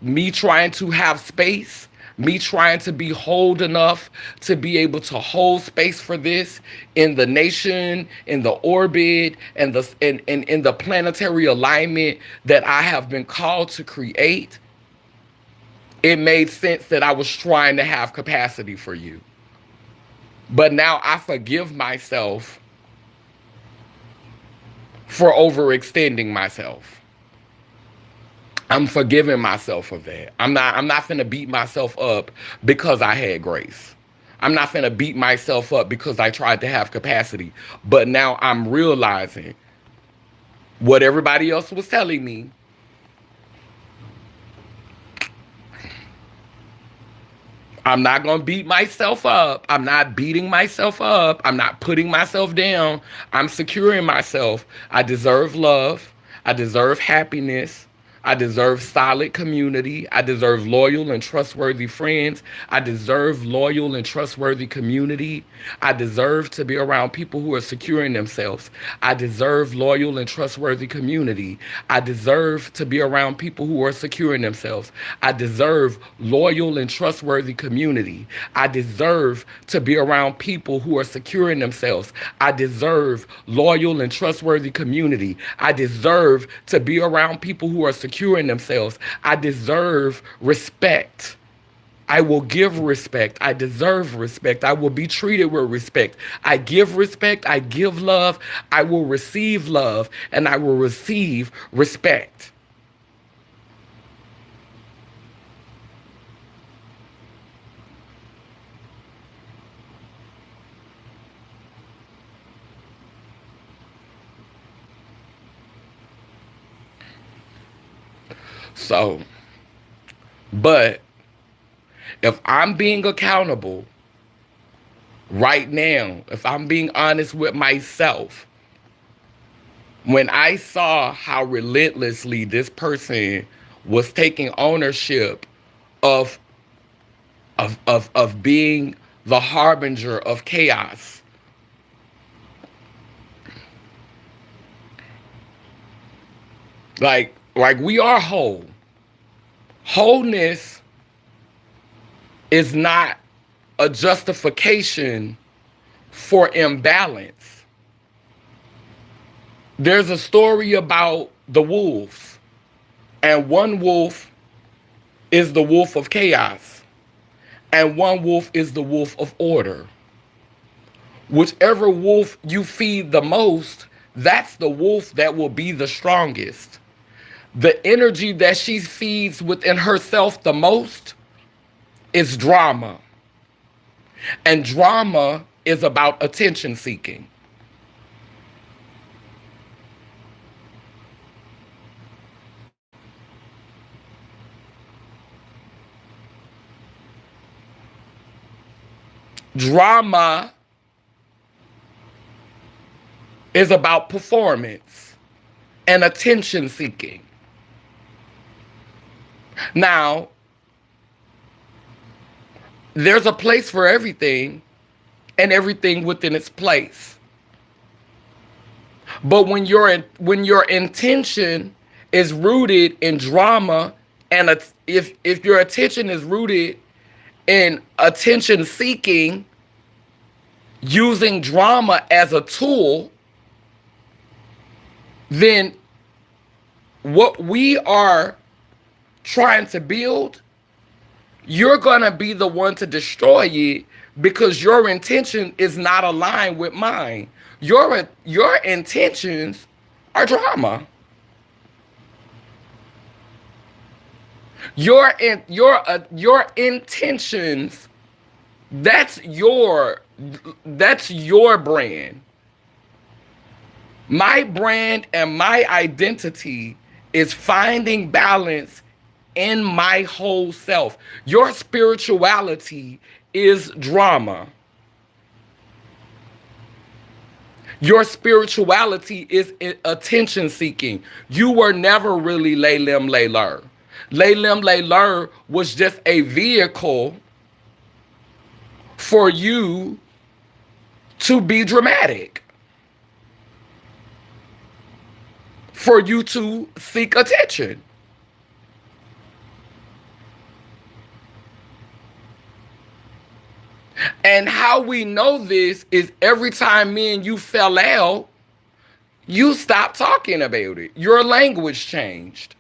me trying to have space, me trying to be hold enough to be able to hold space for this in the nation, in the orbit, and in the planetary alignment that I have been called to create, it made sense that I was trying to have capacity for you. But now I forgive myself for overextending myself. I'm forgiving myself of that. I'm not finna beat myself up because I had grace. I'm not finna beat myself up because I tried to have capacity. But now I'm realizing what everybody else was telling me. I'm not going to beat myself up. I'm not beating myself up. I'm not putting myself down. I'm securing myself. I deserve love. I deserve happiness. I deserve solid community. I deserve loyal and trustworthy friends. I deserve loyal and trustworthy community. I deserve to be around people who are securing themselves. I deserve loyal and trustworthy community. I deserve to be around people who are securing themselves. I deserve loyal and trustworthy community. I deserve to be around people who are securing themselves. I deserve loyal and trustworthy community. I deserve to be around people who are securing themselves. I deserve respect. I will give respect. I deserve respect. I will be treated with respect. I give respect. I give love. I will receive love and I will receive respect. So, but if I'm being accountable right now, if I'm being honest with myself, when I saw how relentlessly this person was taking ownership of of being the harbinger of chaos, like we are whole. Wholeness is not a justification for imbalance. There's a story about the wolves, and one wolf is the wolf of chaos, and one wolf is the wolf of order. Whichever wolf you feed the most, that's the wolf that will be the strongest. The energy that she feeds within herself the most is drama. And drama is about attention seeking. Drama is about performance and attention seeking. Now, there's a place for everything and everything within its place. But when your intention is rooted in drama And if your attention is rooted in attention seeking, using drama as a tool, then what we are trying to build, you're going to be the one to destroy it because your intention is not aligned with mine. Your intentions are drama. Your intentions, that's your brand. My brand and my identity is finding balance in my whole self. Your spirituality is drama. Your spirituality is attention seeking. You were never really Laylim Layler. Laylim Layler was just a vehicle for you to be dramatic, for you to seek attention. And how we know this is every time me and you fell out, you stopped talking about it. Your language changed.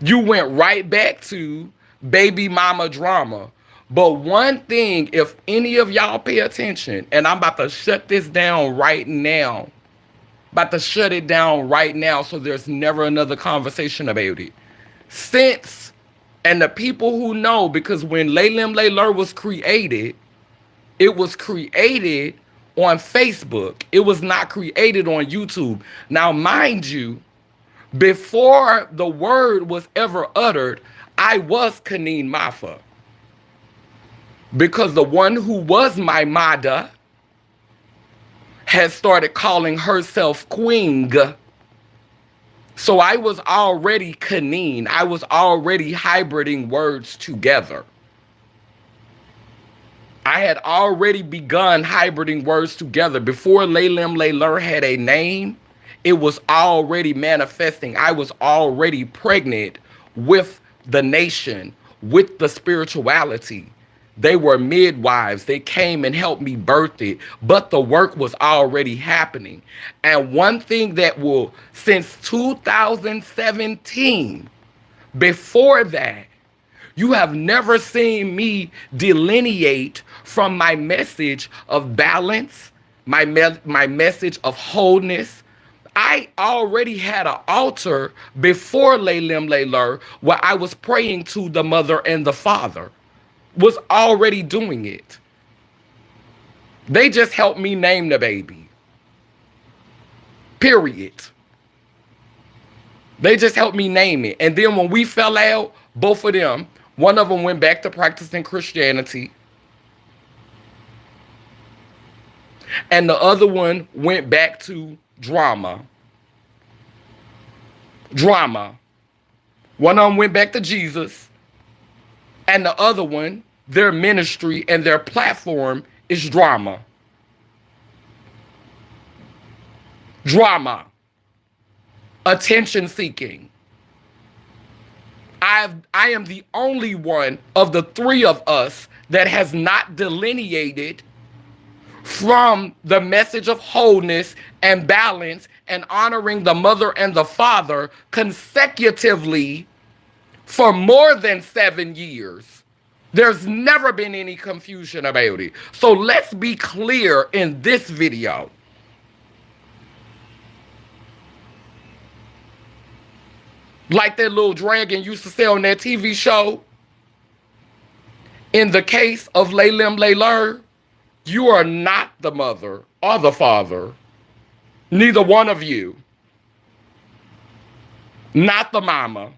You went right back to baby mama drama. But one thing, if any of y'all pay attention, and I'm about to shut this down right now, about to shut it down right now so there's never another conversation about it. Since, and the people who know, because when Laylim Layler was created, it was created on Facebook. It was not created on YouTube. Now, mind you, before the word was ever uttered, I was Kaneen Mafa. Because the one who was my Mada had started calling herself Queen. So I was already Kaneen. I was already hybriding words together. I had already begun hybriding words together. Before Laylim Layler had a name, it was already manifesting. I was already pregnant with the nation, with the spirituality. They were midwives. They came and helped me birth it, but the work was already happening. And one thing that will, since 2017, before that, you have never seen me delineate from my message of balance, my message of wholeness. I already had an altar before Laylim Layler where I was praying to the mother and the father. Was already doing it. They just helped me name the baby. Period. They just helped me name it. And then when we fell out, both of them, one of them went back to practicing Christianity. And the other one went back to drama. Drama. One of them went back to Jesus. And the other one, their ministry and their platform is drama. Drama. Attention seeking. I am the only one of the three of us that has not delineated from the message of wholeness and balance and honoring the mother and the father consecutively for more than 7 years. There's never been any confusion about it. So let's be clear in this video. Like that little dragon used to say on that TV show, in the case of Laylim Layler, you are not the mother or the father. Neither one of you. Not the mama.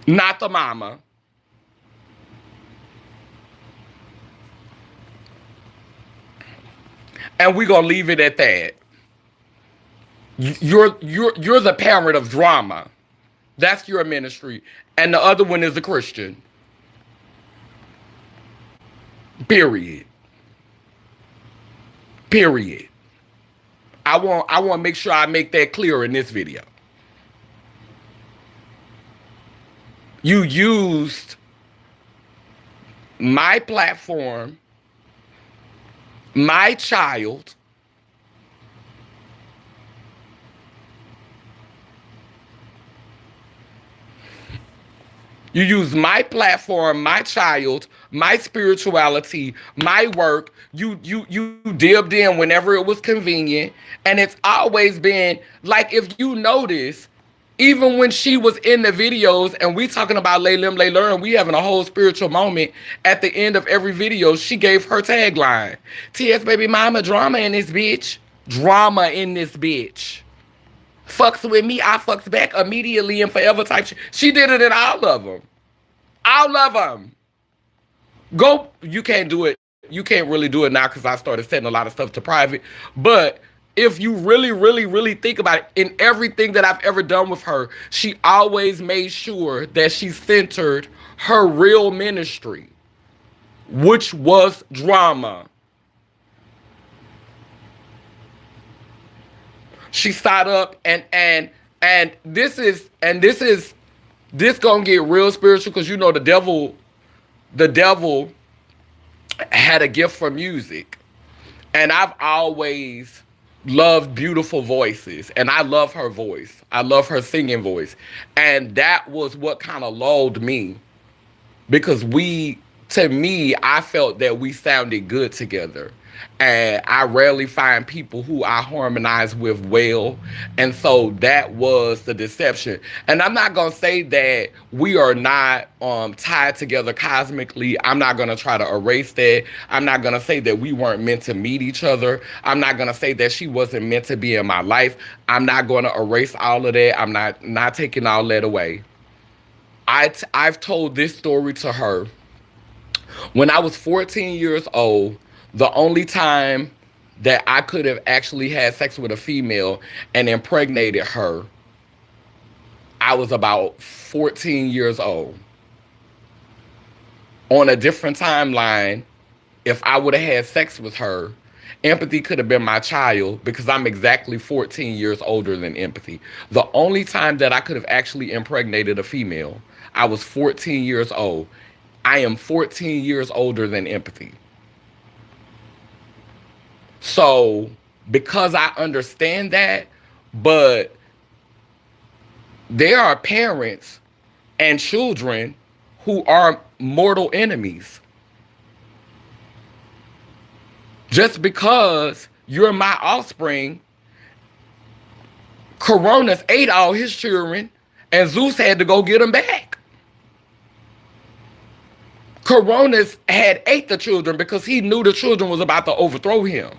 Not the mama. And we're gonna leave it at that. You're the parent of drama. That's your ministry. And the other one is a Christian. Period. Period. I want to make sure I make that clear in this video. You used my platform, my child, you use my platform, my child, my spirituality, my work. You dipped in whenever it was convenient, and it's always been like, if you notice, even when she was in the videos and we talking about lay lim lay learn, we having a whole spiritual moment at the end of every video. She gave her tagline: "TS baby mama, drama in this bitch, drama in this bitch. Fucks with me, I fucks back immediately and forever" type shit. She did it in all of them. All of them. Go. You can't do it. You can't really do it now because I started setting a lot of stuff to private. But if you really, really, really think about it, in everything that I've ever done with her, she always made sure that she centered her real ministry, which was drama. She sat up and this gonna get real spiritual, because you know the devil had a gift for music. And I've always loved beautiful voices. And I love her voice. I love her singing voice. And that was what kind of lulled me, because to me, I felt that we sounded good together. And I rarely find people who I harmonize with well. And so that was the deception. And I'm not going to say that we are not tied together cosmically. I'm not going to try to erase that. I'm not going to say that we weren't meant to meet each other. I'm not going to say that she wasn't meant to be in my life. I'm not going to erase all of that. I'm not taking all that away. I've told this story to her. When I was 14 years old, the only time that I could have actually had sex with a female and impregnated her, I was about 14 years old. On a different timeline, if I would have had sex with her, empathy could have been my child, because I'm exactly 14 years older than empathy. The only time that I could have actually impregnated a female, I was 14 years old. I am 14 years older than empathy. So, because I understand that, but there are parents and children who are mortal enemies. Just because you're my offspring, Cronus ate all his children, and Zeus had to go get them back. Cronus had ate the children because he knew the children was about to overthrow him.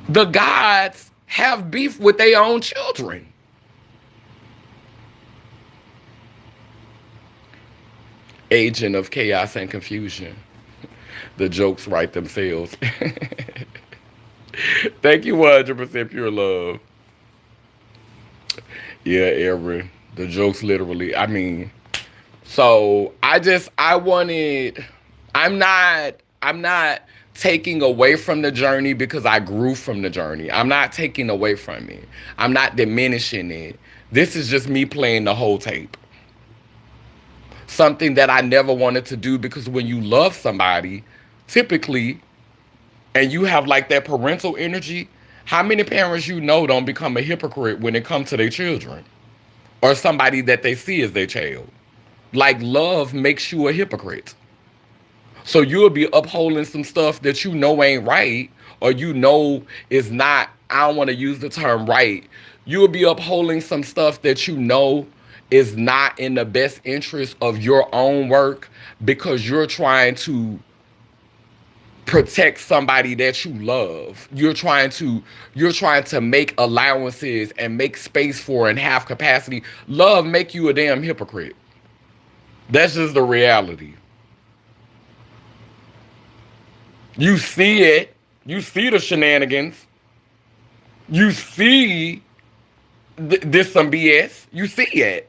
The gods have beef with their own children. Agent of chaos and confusion. The jokes write themselves. Thank you 100% pure love. Yeah, Aaron. The jokes literally. I mean, so I wanted, I'm not taking away from the journey, because I grew from the journey. I'm not taking away from it. I'm not diminishing it. This is just me playing the whole tape. Something that I never wanted to do, because when you love somebody, typically, and you have like that parental energy, how many parents you know don't become a hypocrite when it comes to their children or somebody that they see as their child? Like, love makes you a hypocrite. So you'll be upholding some stuff that you know ain't right, or you know is not, I don't want to use the term right. You'll be upholding some stuff that you know is not in the best interest of your own work, because you're trying to protect somebody that you love. You're trying to make allowances and make space for and have capacity. Love make you a damn hypocrite. That's just the reality. You see it. You see the shenanigans. You see this some BS. You see it.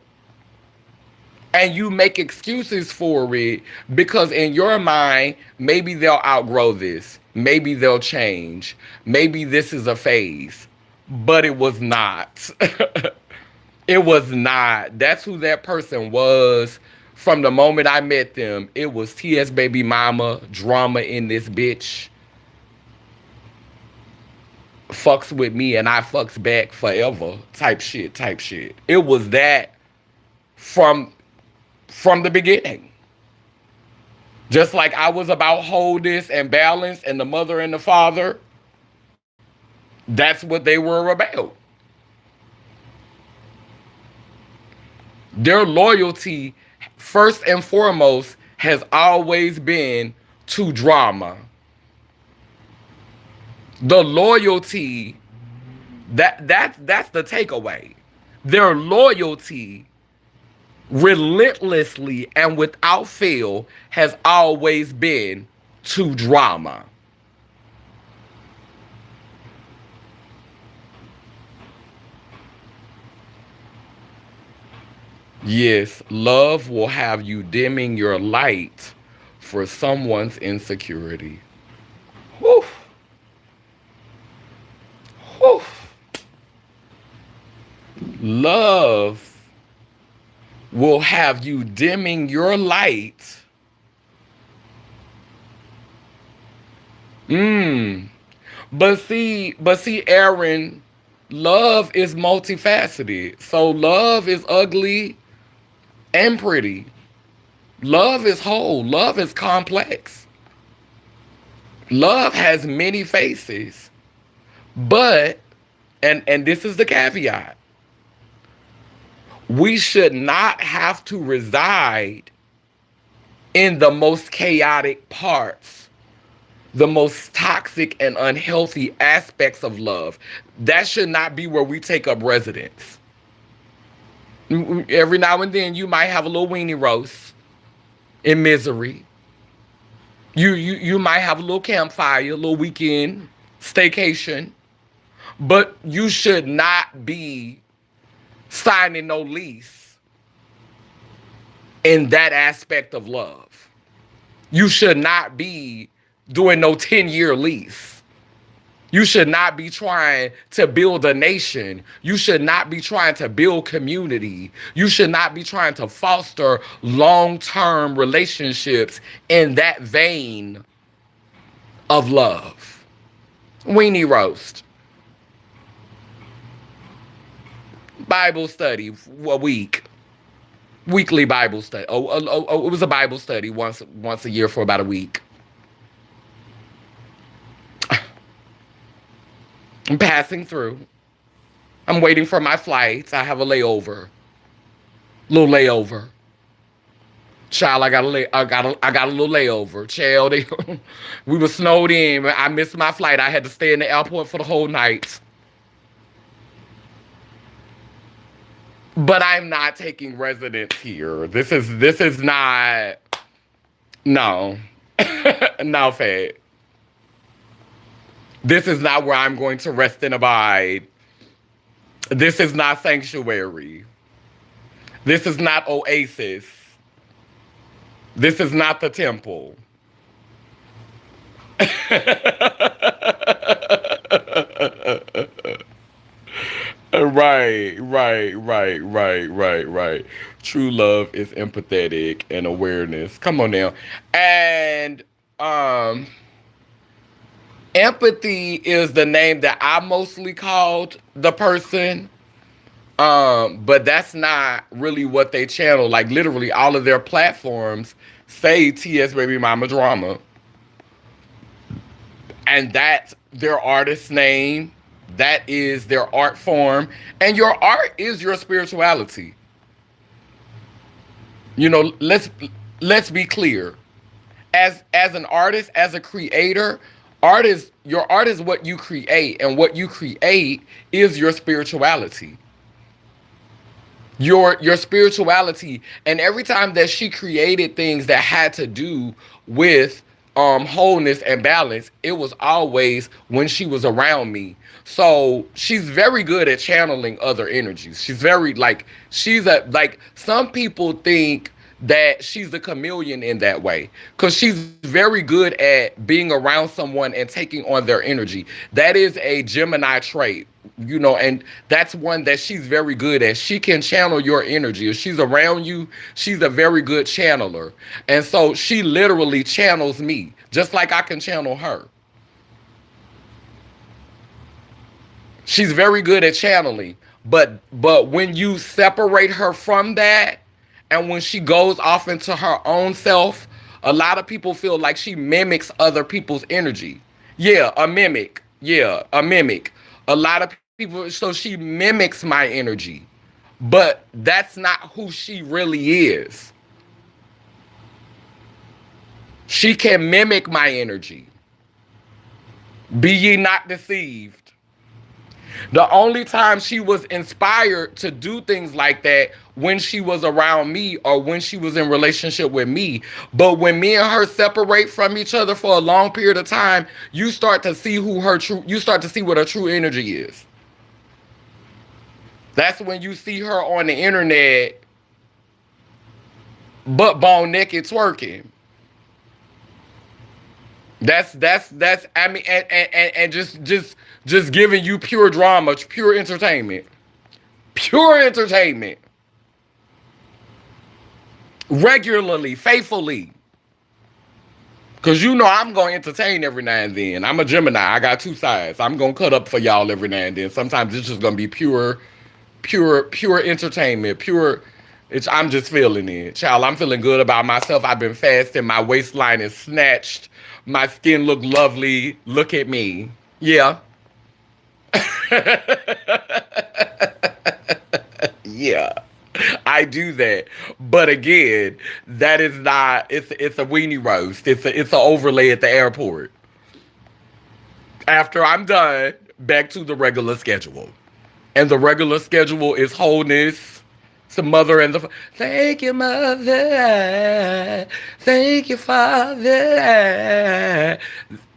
And you make excuses for it, because in your mind, maybe they'll outgrow this. Maybe they'll change. Maybe this is a phase. But it was not. It was not. That's who that person was from the moment I met them. It was TS baby mama drama in this bitch. Fucks with me and I fucks back forever. Type shit. It was that from the beginning. Just like I was about wholeness and balance and the mother and the father, that's what they were about. Their loyalty, first and foremost, has always been to drama. The loyalty, that's the takeaway. Their loyalty relentlessly and without fail has always been to drama. Yes, love will have you dimming your light for someone's insecurity. Whew, whew. Love will have you dimming your light. Mm. But see, Aaron, love is multifaceted. So love is ugly and pretty. Love is whole. Love is complex. Love has many faces. But and this is the caveat. We should not have to reside in the most chaotic parts, the most toxic and unhealthy aspects of love. That should not be where we take up residence. Every now and then you might have a little weenie roast in misery. You might have a little campfire, a little weekend staycation, but you should not be signing no lease in that aspect of love. You should not be doing no 10-year lease. You should not be trying to build a nation. You should not be trying to build community. You should not be trying to foster long-term relationships in that vein of love. Weenie roast. Bible study a week. Weekly Bible study. It was a Bible study once a year for about a week. I'm passing through. I'm waiting for my flights. I have a layover. Little layover. Child, I got a little layover. Child, we were snowed in. I missed my flight. I had to stay in the airport for the whole night. But I'm not taking residence here. This is not. No. No, Fed. This is not where I'm going to rest and abide. This is not sanctuary. This is not oasis. This is not the temple. Right. True love is empathetic and awareness. Come on now. And empathy is the name that I mostly called the person. But that's not really what they channel. Like literally all of their platforms say TS Baby Mama Drama. And that's their artist name. That is their art form. And your art is your spirituality. You know, let's be clear. As an artist, as a creator, your art is what you create, and what you create is your spirituality. Your spirituality. And every time that she created things that had to do with wholeness and balance, it was always when she was around me. So she's very good at channeling other energies. She's very some people think that she's a chameleon in that way, because she's very good at being around someone and taking on their energy. That is a Gemini trait. And that's one that she's very good at. She can channel your energy. If she's around you, she's a very good channeler. And so she literally channels me, just like I can channel her. She's very good at channeling. But when you separate her from that, and when she goes off into her own self, a lot of people feel like she mimics other people's energy. Yeah, a mimic. Yeah, a mimic. A lot of people, so she mimics my energy. But that's not who she really is. She can mimic my energy. Be ye not deceived. The only time she was inspired to do things like that when she was around me or when she was in relationship with me. But when me and her separate from each other for a long period of time, you start to see you start to see what her true energy is. That's when you see her on the internet butt bone naked twerking. That's I mean and just giving you pure drama, pure entertainment. Pure entertainment. Regularly, faithfully. Cause I'm gonna entertain every now and then. I'm a Gemini. I got two sides. I'm gonna cut up for y'all every now and then. Sometimes it's just gonna be pure entertainment. I'm just feeling it. Child, I'm feeling good about myself. I've been fasting. My waistline is snatched. My skin look lovely. Look at me. Yeah. Yeah. I do that. But again, that is not it's a weenie roast. It's an overlay at the airport. After I'm done, back to the regular schedule. And the regular schedule is wholeness. It's the mother and the thank you, mother. Thank you, father.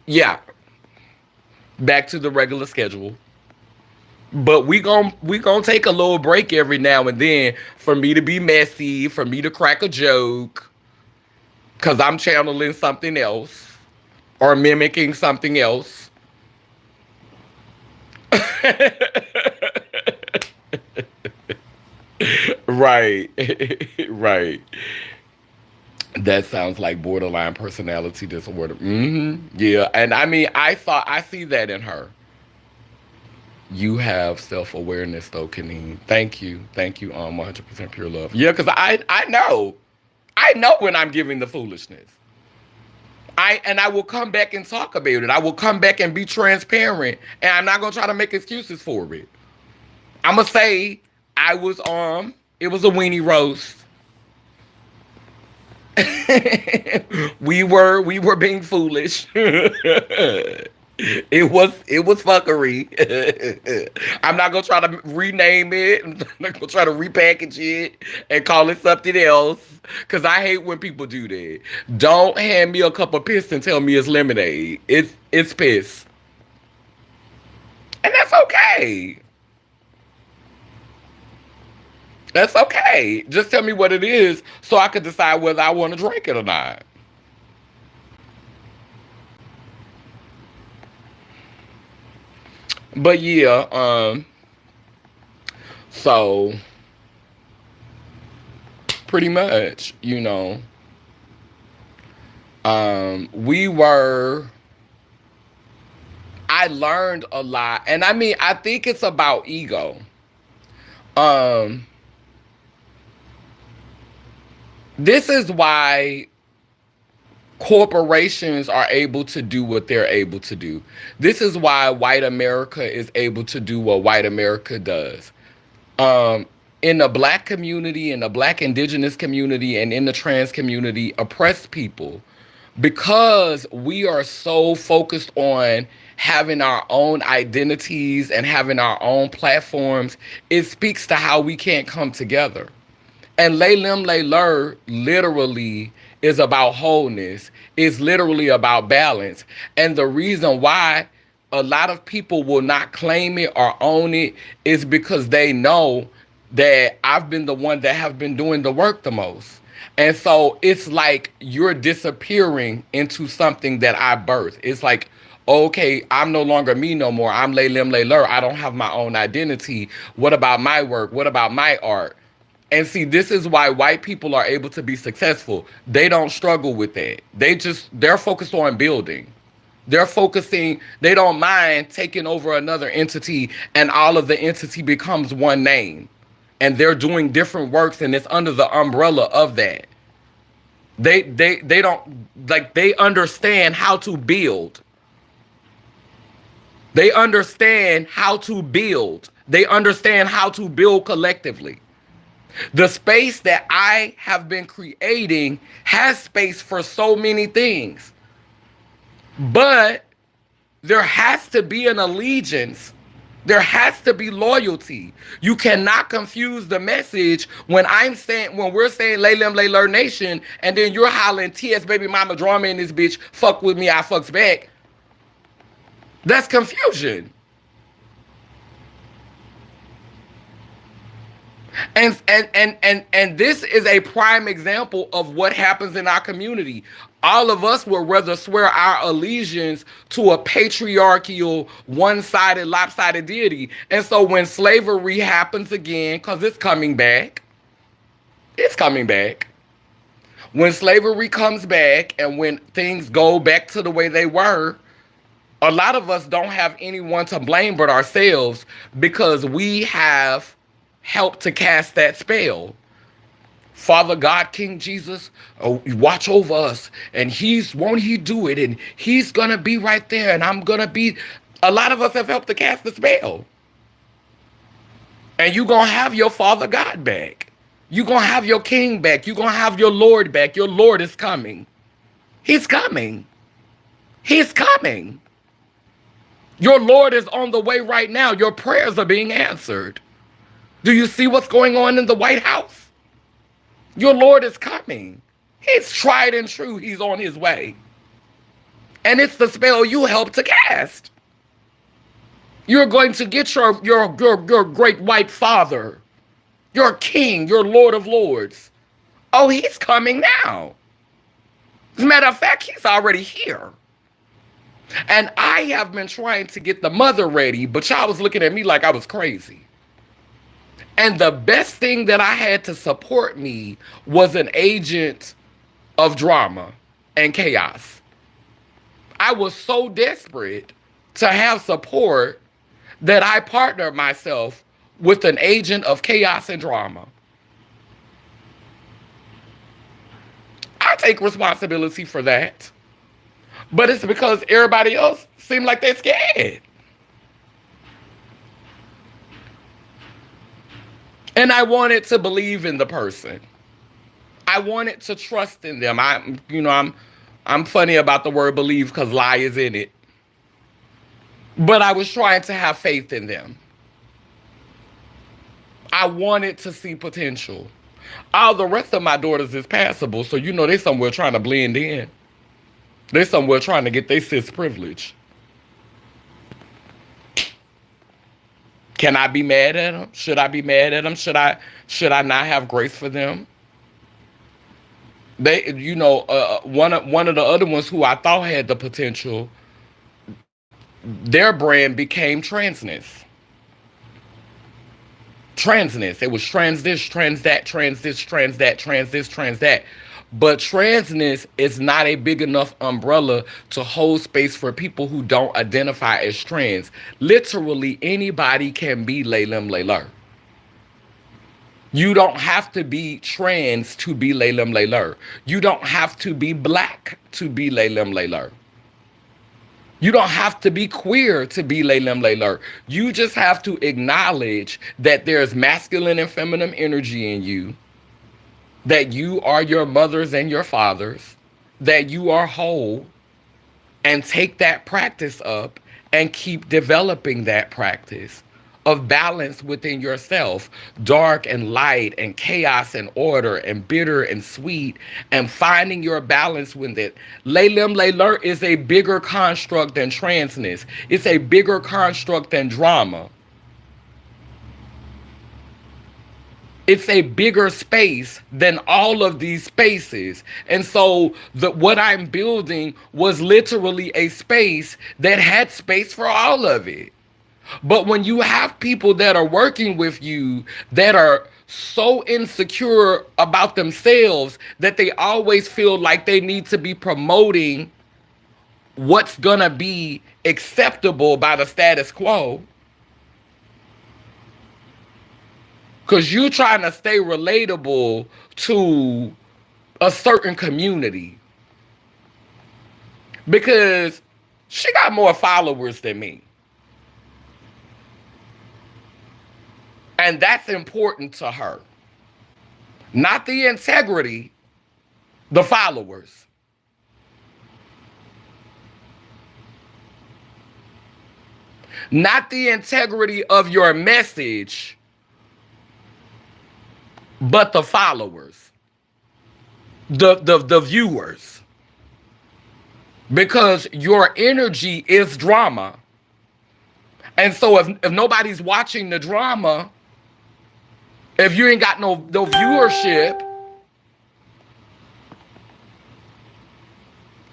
Yeah. Back to the regular schedule. But we gonna take a little break every now and then for me to be messy, for me to crack a joke, cause I'm channeling something else or mimicking something else. Right, right. That sounds like borderline personality disorder. Yeah, and I mean, I see that in her. You have self awareness, though, Kaneen. Thank you. 100% pure love. Yeah, because I know when I'm giving the foolishness. I will come back and talk about it. I will come back and be transparent, and I'm not gonna try to make excuses for it. I'm gonna say I was it was a weenie roast. We were being foolish. It was fuckery. I'm not gonna try to rename it. I'm not gonna try to repackage it and call it something else. Cause I hate when people do that. Don't hand me a cup of piss and tell me it's lemonade. It's piss. And that's okay. That's okay. Just tell me what it is so I can decide whether I want to drink it or not. But yeah, so pretty much, we were I learned a lot. And I mean, I think it's about ego. Um this is why corporations are able to do what they're able to do. This is why white America is able to do what white America does. In the black community, in the black indigenous community, and in the trans community, oppressed people, because we are so focused on having our own identities and having our own platforms, it speaks to how we can't come together. And Lay Lim Lay Lur literally is about wholeness. It's literally about balance. And the reason why a lot of people will not claim it or own it is because they know that I've been the one that have been doing the work the most. And so it's like you're disappearing into something that I birthed. It's like, Okay, I'm no longer me no more. I'm Lay Lim Lay Lur. I don't have my own identity. What about my work? What about my art? And see, this is why white people are able to be successful. They don't struggle with that. They're focused on building. They don't mind taking over another entity and all of the entity becomes one name. And they're doing different works and it's under the umbrella of that. They don't like they understand how to build. They understand how to build. They understand how to build collectively. The space that I have been creating has space for so many things. But there has to be an allegiance. There has to be loyalty. You cannot confuse the message when we're saying Lay Lim Lay Lur Nation, and then you're hollering TS baby mama drama in this bitch, fuck with me, I fucks back. That's confusion. And this is a prime example of what happens in our community. All of us would rather swear our allegiance to a patriarchal, one-sided, lopsided deity. And so when slavery happens again, because it's coming back, it's coming back. When slavery comes back and when things go back to the way they were, a lot of us don't have anyone to blame but ourselves because we have helped to cast that spell. Father God, King Jesus, watch over us, and won't he do it, and he's gonna be right there, and I'm gonna be. A lot of us have helped to cast the spell, and you gonna have your Father God back. You gonna have your King back. You gonna have your Lord back. Your Lord is coming. He's coming. He's coming. Your Lord is on the way right now. Your prayers are being answered. Do you see what's going on in the White House? Your Lord is coming. He's tried and true. He's on his way. And it's the spell you helped to cast. You're going to get your great white father, your king, your Lord of Lords. Oh, he's coming now. As a matter of fact, he's already here. And I have been trying to get the mother ready, but y'all was looking at me like I was crazy. And the best thing that I had to support me was an agent of drama and chaos. I was so desperate to have support that I partnered myself with an agent of chaos and drama. I take responsibility for that. But it's because everybody else seemed like they're scared. And I wanted to believe in the person. I wanted to trust in them. I'm funny about the word believe because lie is in it. But I was trying to have faith in them. I wanted to see potential. All the rest of my daughters is passable, so they somewhere trying to blend in. They somewhere trying to get their cis privilege. Can I be mad at them? Should I be mad at them? Should I not have grace for them? They, one of the other ones who I thought had the potential, their brand became transness. Transness. It was trans this, trans that, trans this, trans that, trans this, trans that. But transness is not a big enough umbrella to hold space for people who don't identify as trans. Literally, anybody can be Lay Lim Lay Lur. You don't have to be trans to be Lay Lim Lay Lur. You don't have to be black to be Lay Lim Lay Lur. You don't have to be queer to be Lay Lim Lay Lur. You just have to acknowledge that there's masculine and feminine energy in you, that you are your mothers and your fathers, that you are whole, and take that practice up and keep developing that practice of balance within yourself, dark and light and chaos and order and bitter and sweet, and finding your balance with it. Lay Lim Lay Lur is a bigger construct than transness. It's a bigger construct than drama. It's a bigger space than all of these spaces. And so what I'm building was literally a space that had space for all of it. But when you have people that are working with you that are so insecure about themselves that they always feel like they need to be promoting what's gonna be acceptable by the status quo, because you trying to stay relatable to a certain community, because she got more followers than me. And that's important to her. Not the integrity, the followers. Not the integrity of your message, but the followers, the viewers. Because your energy is drama. And so if nobody's watching the drama, if you ain't got no viewership,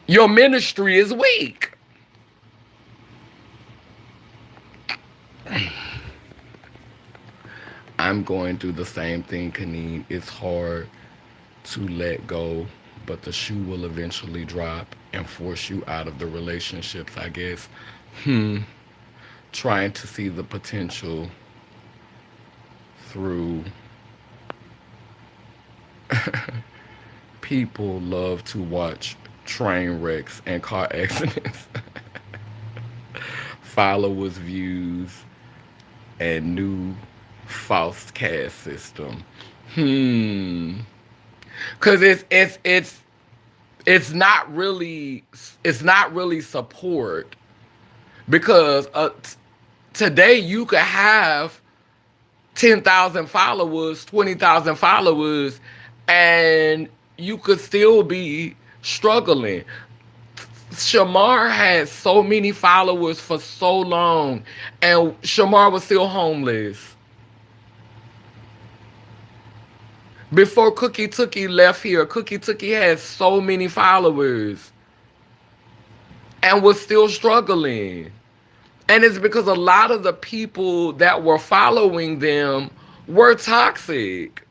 your ministry is weak. I'm going through the same thing, Kaneen. It's hard to let go, but the shoe will eventually drop and force you out of the relationships, I guess. Trying to see the potential through. People love to watch train wrecks and car accidents. Followers, views, and new false caste system. Cause it's not really support, because today you could have 10,000 followers, 20,000 followers, and you could still be struggling. Shamar had so many followers for so long, and Shamar was still homeless. Before Cookie Tookie left here, Cookie Tookie had so many followers and was still struggling. And it's because a lot of the people that were following them were toxic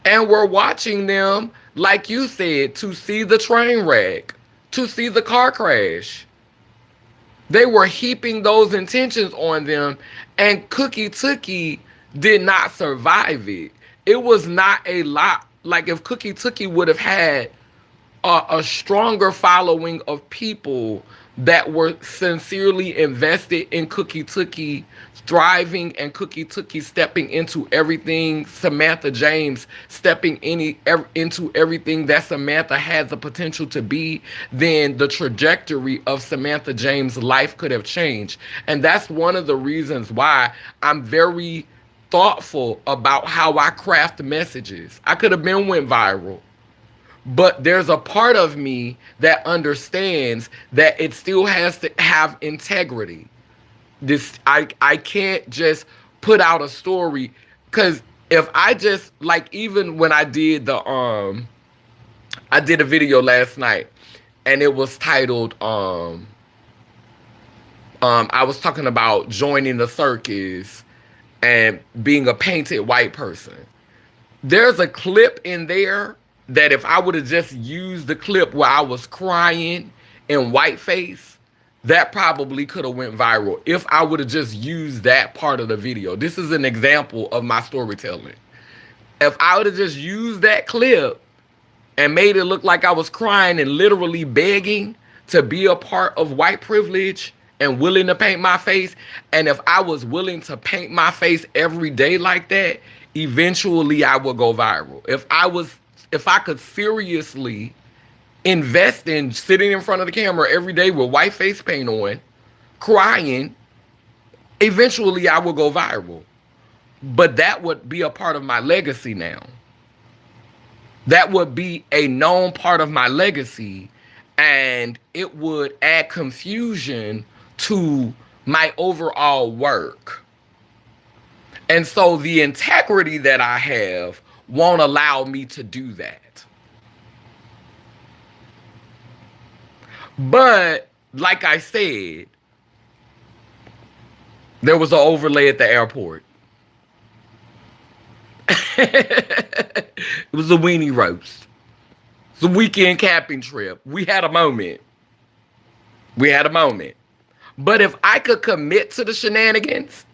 and were watching them, like you said, to see the train wreck, to see the car crash. They were heaping those intentions on them, and Cookie Tookie did not survive it. It was not a lot. Like if Cookie Tookie would have had a stronger following of people that were sincerely invested in Cookie Tookie thriving, and Cookie Tookie stepping into everything, Samantha James stepping into everything that Samantha had the potential to be, then the trajectory of Samantha James' life could have changed. And that's one of the reasons why I'm very thoughtful about how I craft messages. I could have been went viral, but there's a part of me that understands that it still has to have integrity. I can't just put out a story, because if I just, like, even when I did I did a video last night, and it was titled I was talking about joining the circus and being a painted white person. There's a clip in there that if I would have just used the clip where I was crying in whiteface, that probably could have went viral if I would have just used that part of the video. This is an example of my storytelling. If I would have just used that clip and made it look like I was crying and literally begging to be a part of white privilege and willing to paint my face, and if I was willing to paint my face every day like that, eventually I would go viral. If I could seriously invest in sitting in front of the camera every day with white face paint on, crying, eventually I will go viral. But that would be a part of my legacy now. That would be a known part of my legacy, and it would add confusion to my overall work. And so the integrity that I have won't allow me to do that. But like I said, there was an overlay at the airport. It was a weenie roast. It's a weekend camping trip. We had a moment. We had a moment. But if I could commit to the shenanigans,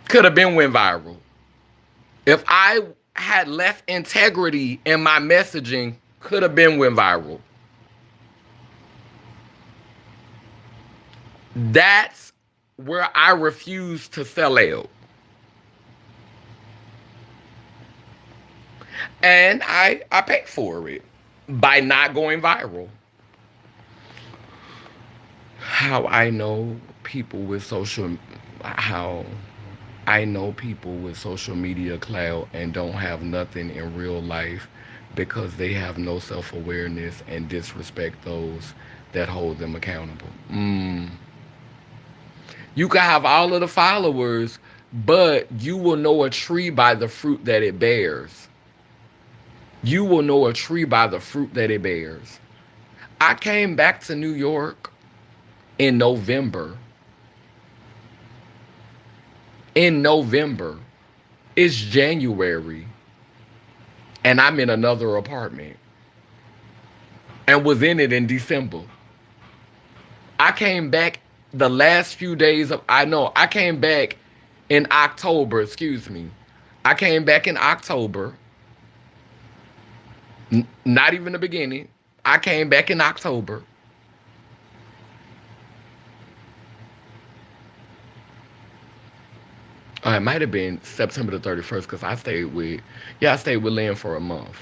could have been went viral. If I had left integrity in my messaging, could have been went viral. That's where I refuse to sell out. And I pay for it by not going viral. How I know people with social how I know people with social media clout and don't have nothing in real life because they have no self-awareness and disrespect those that hold them accountable. You can have all of the followers, but you will know a tree by the fruit that it bears. You will know a tree by the fruit that it bears. I came back to New York in November. In November, it's January, and I'm in another apartment and was in it in December. I came back the last few days of, I know, I came back in October, excuse me. I came back in October, not even the beginning. I came back in October. It might have been September the 31st because I stayed with Lynn for a month.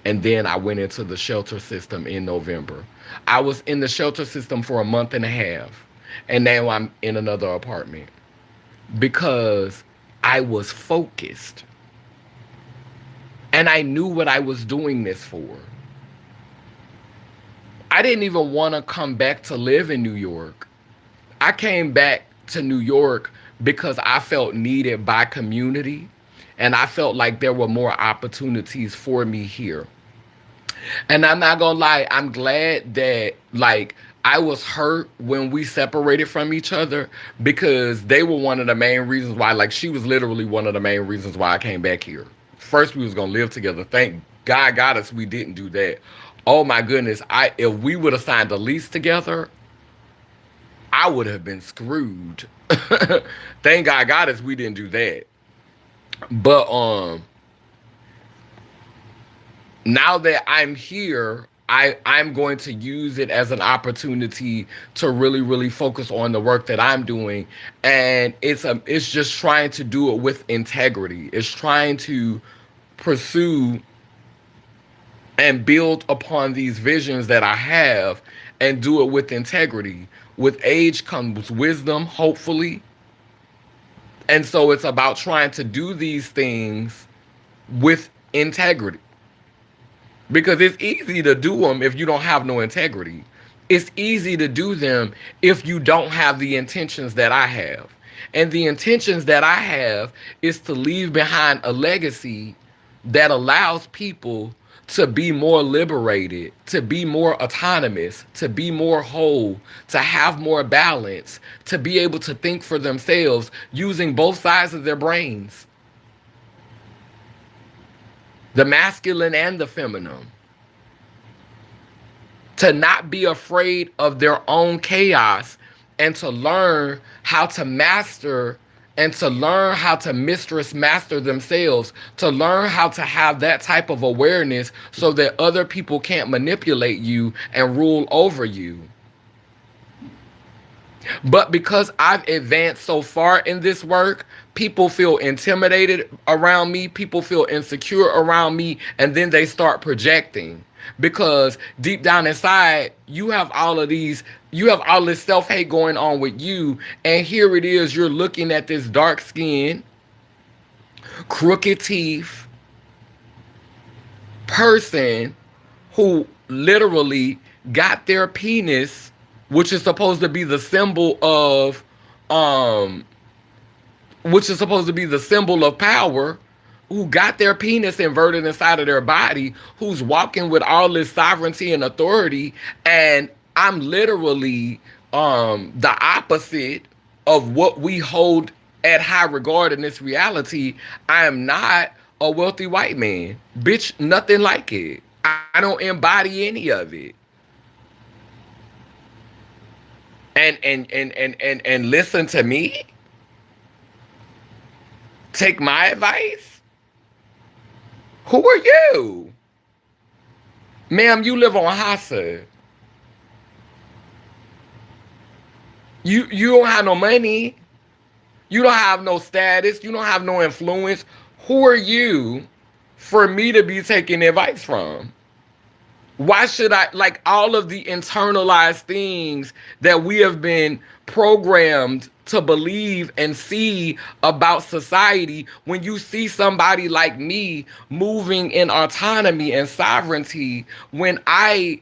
And then I went into the shelter system in November. I was in the shelter system for a month and a half. And now I'm in another apartment because I was focused. And I knew what I was doing this for. I didn't even want to come back to live in New York. I came back to New York because I felt needed by community and I felt like there were more opportunities for me here. And I'm not gonna lie, I'm glad that like I was hurt when we separated from each other because they were one of the main reasons why, like she was literally one of the main reasons why I came back here. First we was gonna live together. Thank God got us we didn't do that. Oh my goodness, if we would have signed a lease together, I would have been screwed. Thank God got us we didn't do that. But now that I'm here, I'm going to use it as an opportunity to really, really focus on the work that I'm doing. And it's just trying to do it with integrity. It's trying to pursue and build upon these visions that I have and do it with integrity. With age comes wisdom, hopefully. And so it's about trying to do these things with integrity. Because it's easy to do them if you don't have no integrity. It's easy to do them if you don't have the intentions that I have. And the intentions that I have is to leave behind a legacy that allows people to be more liberated, to be more autonomous, to be more whole, to have more balance, to be able to think for themselves using both sides of their brains, the masculine and the feminine, to not be afraid of their own chaos and to learn how to master and to learn how to mistress master themselves, to learn how to have that type of awareness so that other people can't manipulate you and rule over you. But because I've advanced so far in this work, people feel intimidated around me, people feel insecure around me, and then they start projecting. Because deep down inside, you have all this self-hate going on with you, and here it is, you're looking at this dark skin, crooked teeth person who literally got their penis, which is supposed to be the symbol of which is supposed to be the symbol of power, who got their penis inverted inside of their body, who's walking with all this sovereignty and authority, and I'm literally the opposite of what we hold at high regard in this reality. I am not a wealthy white man. Bitch, nothing like it. I don't embody any of it. And listen to me. Take my advice. Who are you? Ma'am, you live on Hassa. You don't have no money. You don't have no status. You don't have no influence. Who are you for me to be taking advice from? Why should I, like, all of the internalized things that we have been programmed to believe and see about society, when you see somebody like me moving in autonomy and sovereignty, when I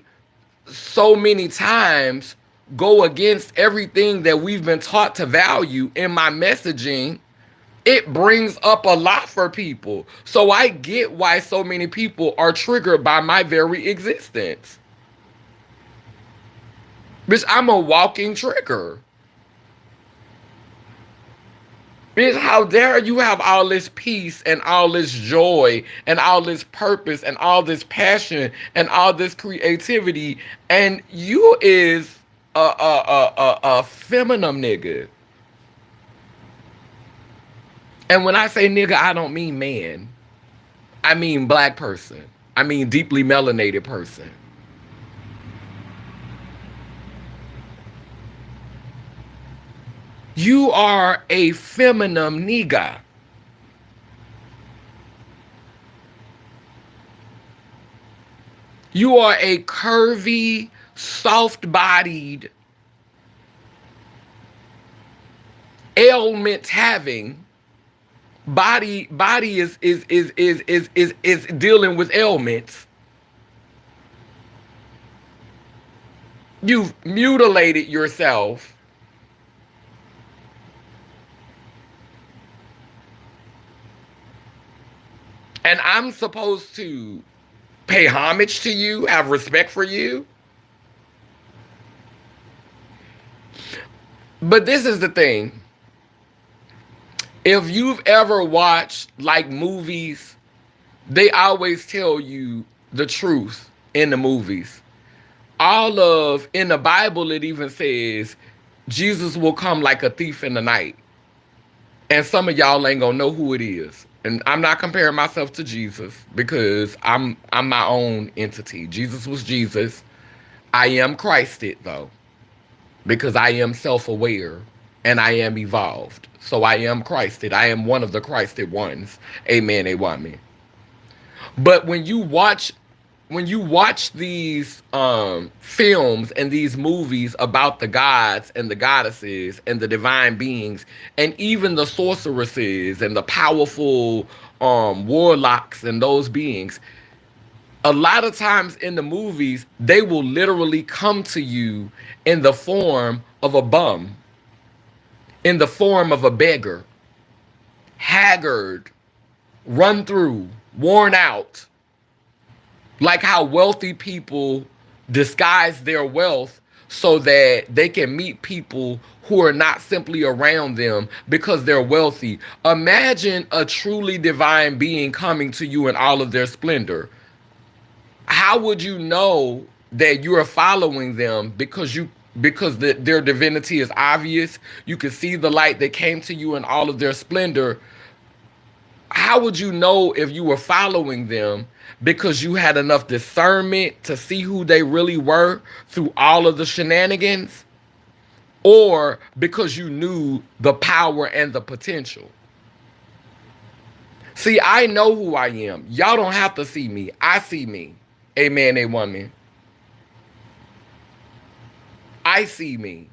so many times go against everything that we've been taught to value in my messaging, it brings up a lot for people. So I get why so many people are triggered by my very existence. Bitch, I'm a walking trigger. Bitch, how dare you have all this peace and all this joy and all this purpose and all this passion and all this creativity, and you is a feminine nigga. And when I say nigga, I don't mean man. I mean black person. I mean deeply melanated person. You are a feminine nigga. You are a curvy, soft-bodied, ailment having body is dealing with ailments. You've mutilated yourself. And I'm supposed to pay homage to you, have respect for you. But this is the thing. If you've ever watched like movies, they always tell you the truth in the movies. In the Bible, it even says Jesus will come like a thief in the night. And some of y'all ain't gonna know who it is. And I'm not comparing myself to Jesus because I'm my own entity. Jesus was Jesus. I am Christed though, because I am self-aware and I am evolved. So I am Christed. I am one of the Christed ones. Amen. Amen. But when you watch these films and these movies about the gods and the goddesses and the divine beings and even the sorceresses and the powerful warlocks and those beings, a lot of times in the movies, they will literally come to you in the form of a bum, in the form of a beggar, haggard, run through, worn out. Like how wealthy people disguise their wealth so that they can meet people who are not simply around them because they're wealthy. Imagine a truly divine being coming to you in all of their splendor. How would you know that you are following them because their divinity is obvious? You can see the light that came to you in all of their splendor. How would you know if you were following them because you had enough discernment to see who they really were through all of the shenanigans, or because you knew the power and the potential? See, I know who I am. Y'all don't have to see me. I see me. Amen, a woman. I see me.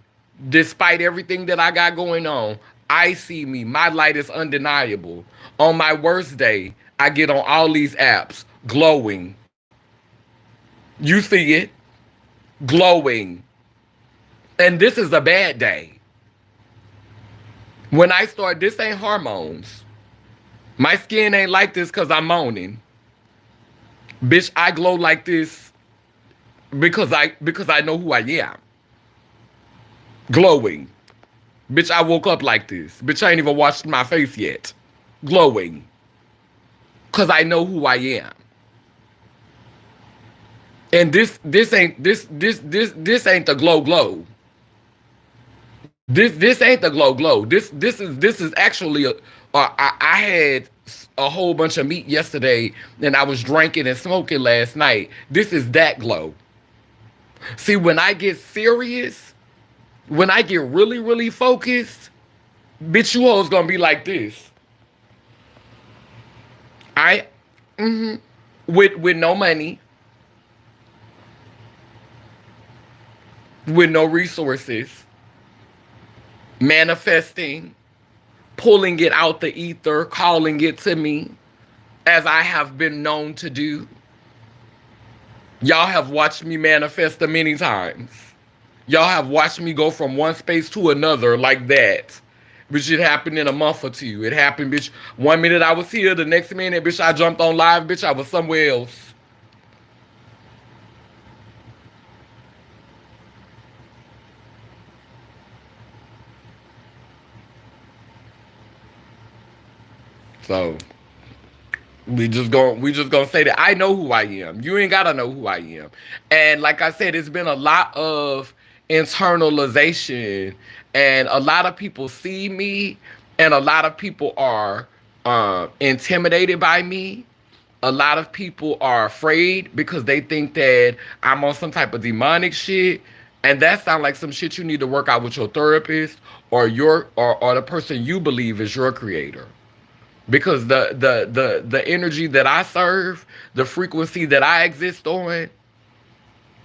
Despite everything that I got going on, I see me. My light is undeniable. On my worst day, I get on all these apps, glowing. You see it, glowing. And this is a bad day. When I start, this ain't hormones. My skin ain't like this because I'm moaning. Bitch, I glow like this because I know who I am. Glowing. Bitch, I woke up like this. Bitch, I ain't even washed my face yet. Glowing. Cause I know who I am. And this ain't the glow. This ain't the glow. This is actually I had a whole bunch of meat yesterday and I was drinking and smoking last night. This is that glow. See, when I get serious, when I get really focused, bitch, you hoes gonna be like this. I with no money, with no resources, manifesting, pulling it out the ether, calling it to me, as I have been known to do. Y'all have watched me manifest many times. Y'all have watched me go from one space to another like that. Bitch, it happened in a month or two. It happened, bitch. 1 minute I was here, the next minute, bitch, I jumped on live, bitch, I was somewhere else. So we just gonna say that I know who I am. You ain't gotta know who I am. And like I said, it's been a lot of internalization, and a lot of people see me, and a lot of people are intimidated by me. A lot of people are afraid because they think that I'm on some type of demonic shit. And that sounds like some shit you need to work out with your therapist or or the person you believe is your creator, because the energy that I serve, the frequency that I exist on,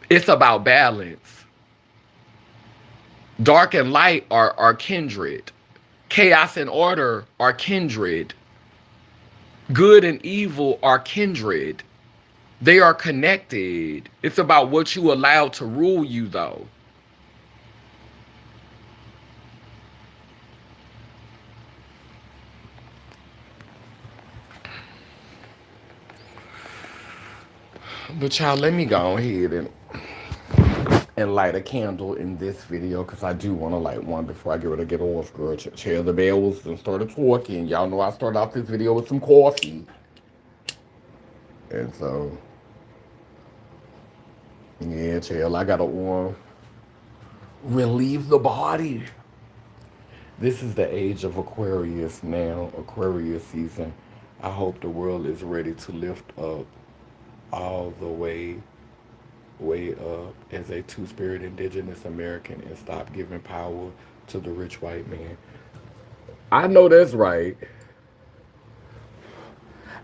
it's about balance. Dark and light are kindred. Chaos and order are kindred. Good and evil are kindred. They are connected. It's about what you allow to rule you, though. But y'all, let me go ahead and light a candle in this video, because I do want to light one before I get ready to get off, girl. Chair the bells and started talking. Y'all know I started off this video with some coffee. And so, yeah, chill. I got to relieve the body. This is the age of Aquarius now, Aquarius season. I hope the world is ready to lift up all the way up as a two-spirit indigenous American and stop giving power to the rich white man. I know that's right.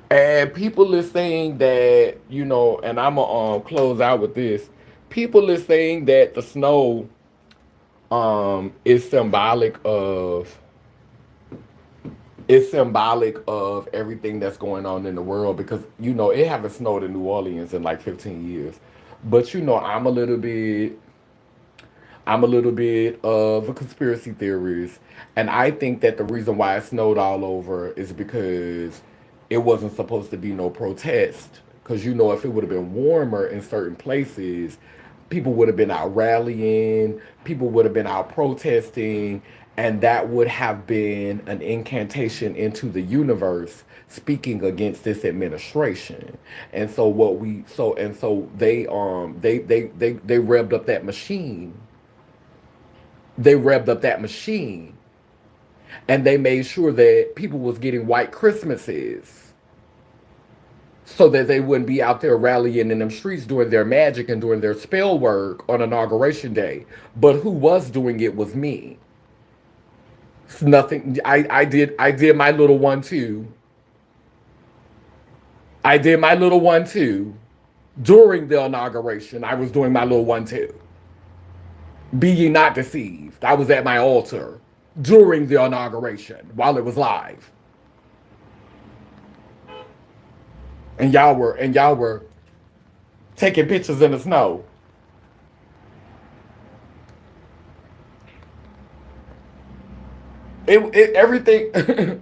And people is saying that, and I'm gonna close out with this. People is saying that the snow is symbolic of everything that's going on in the world, because it haven't snowed in New Orleans in like 15 years. But I'm a little bit of a conspiracy theorist, and I think that the reason why it snowed all over is because it wasn't supposed to be no protest. Because if it would have been warmer in certain places, people would have been out rallying, people would have been out protesting, and that would have been an incantation into the universe speaking against this administration. And so they revved up that machine. They revved up that machine, and they made sure that people was getting white Christmases so that they wouldn't be out there rallying in them streets doing their magic and doing their spell work on inauguration day. But who was doing it was me. It's nothing. I did my little one too. I did my little one too. During the inauguration, I was doing my little one too. Be ye not deceived. I was at my altar during the inauguration while it was live. And y'all were taking pictures in the snow. Everything.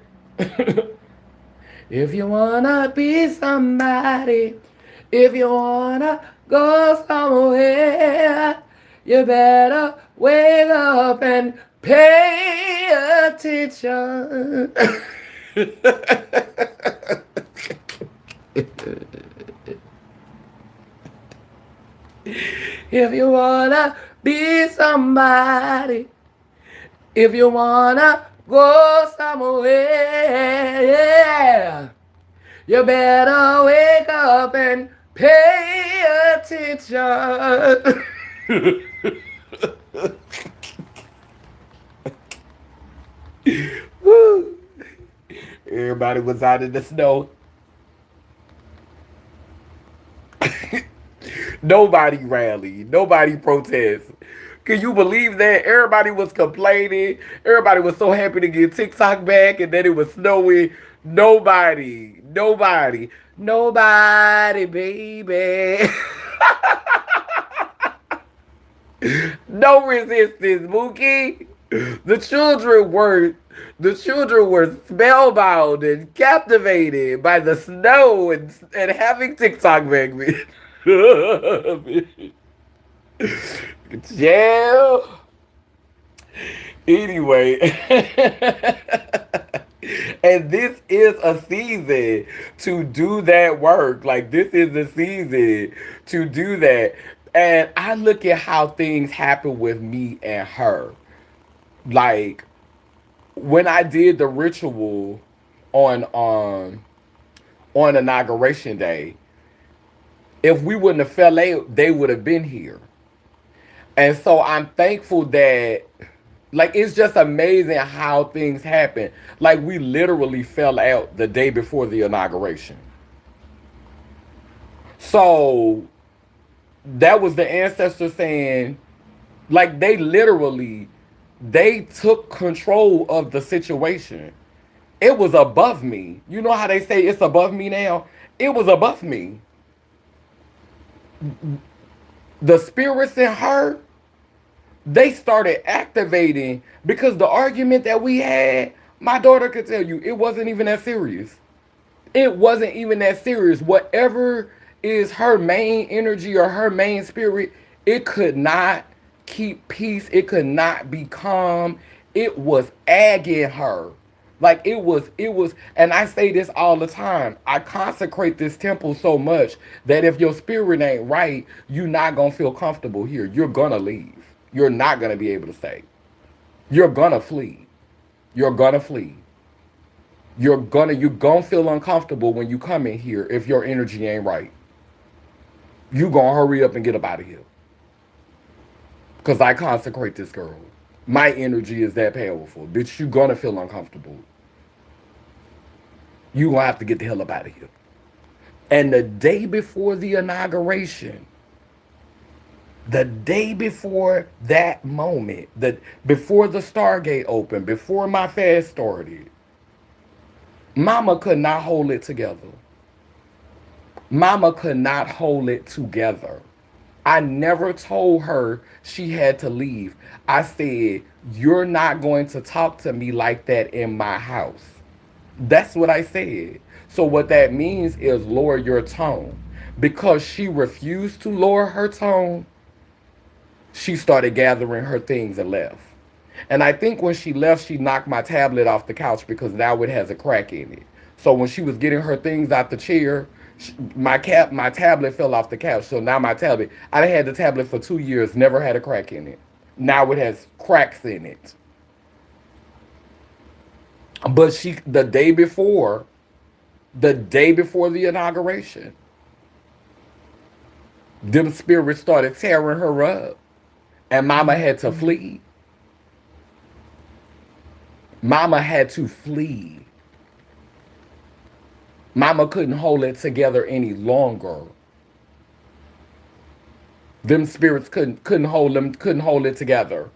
If you wanna be somebody, if you wanna go somewhere, you better wake up and pay attention. If you wanna be somebody, if you wanna go somewhere, yeah, you better wake up and pay attention. Woo. Everybody was out in the snow. Nobody rallied. Nobody protested. Can you believe that? Everybody was complaining. Everybody was so happy to get TikTok back and then it was snowing. Nobody, baby. No resistance, Mookie. The children were the children were spellbound and captivated by the snow and having TikTok back then. Yeah. Anyway, and this is a season to do that work. Like this is the season to do that. And I look at how things happen with me and her. Like when I did the ritual on on inauguration day, if we wouldn't have fell out, they would have been here. And so I'm thankful that like it's just amazing how things happen. Like we literally fell out the day before the inauguration. So that was the ancestors saying like they took control of the situation. It was above me. You know how they say it's above me now? It was above me. The spirits in her, they started activating because the argument that we had, my daughter could tell you, it wasn't even that serious. It wasn't even that serious. Whatever is her main energy or her main spirit, it could not keep peace. It could not be calm. It was agging her. Like and I say this all the time. I consecrate this temple so much that if your spirit ain't right, you're not gonna feel comfortable here. You're gonna leave. You're not gonna be able to stay. You're gonna flee. You're gonna flee. You're gonna feel uncomfortable when you come in here if your energy ain't right. You gonna hurry up and get up out of here. Cause I consecrate this girl. My energy is that powerful. Bitch, you gonna feel uncomfortable. You gonna have to get the hell up out of here. And the day before the inauguration, the day before that moment, before the Stargate opened, before my fast started, Mama could not hold it together. Mama could not hold it together. I never told her she had to leave. I said, "You're not going to talk to me like that in my house." That's what I said. So, what that means is lower your tone. Because she refused to lower her tone, she started gathering her things and left. And I think when she left, she knocked my tablet off the couch because now it has a crack in it. So when she was getting her things out the chair, my tablet fell off the couch. So now my tablet, I had the tablet for 2 years, never had a crack in it. Now it has cracks in it. But the day before the inauguration, them spirits started tearing her up, and Mama had to flee. Mama had to flee. Mama couldn't hold it together any longer. Them spirits couldn't hold it together.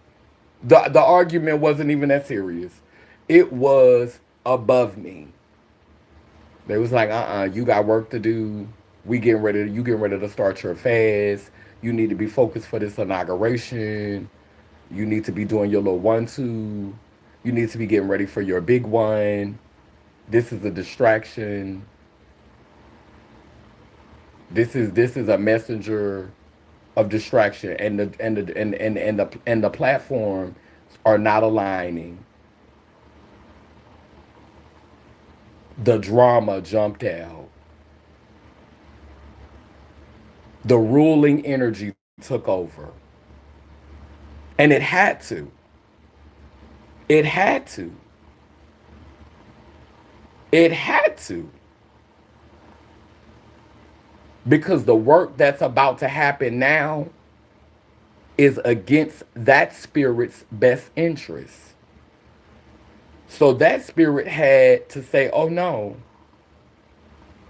The argument wasn't even that serious. It was above me. They was like, you got work to do. You getting ready to start your fast. You need to be focused for this inauguration. You need to be doing your little 1-2. You need to be getting ready for your big one. This is a distraction. This is a messenger of distraction, and the platforms are not aligning. The drama jumped out. The ruling energy took over. And it had to. It had to. It had to. Because the work that's about to happen now is against that spirit's best interest. So that spirit had to say, "Oh no,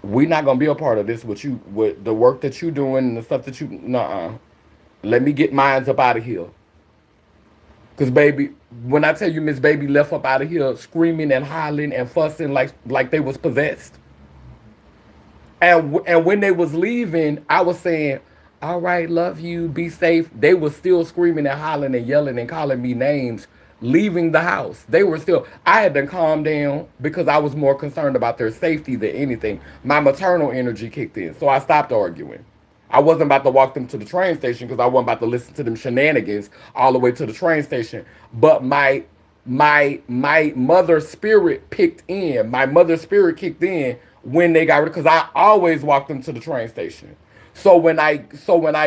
we're not gonna be a part of this. With the work that you doing and the stuff that you, nah. Let me get mines up out of here." Cause baby, when I tell you Miss Baby left up out of here screaming and hollering and fussing like they was possessed. And when they was leaving, I was saying, "All right, love you, be safe." They were still screaming and hollering and yelling and calling me names, leaving the house. They were still. I had to calm down because I was more concerned about their safety than anything. My maternal energy kicked in, so I stopped arguing. I wasn't about to walk them to the train station because I wasn't about to listen to them shenanigans all the way to the train station. But my mother spirit picked in. My mother spirit kicked in when they got rid, because I always walked them to the train station. So when I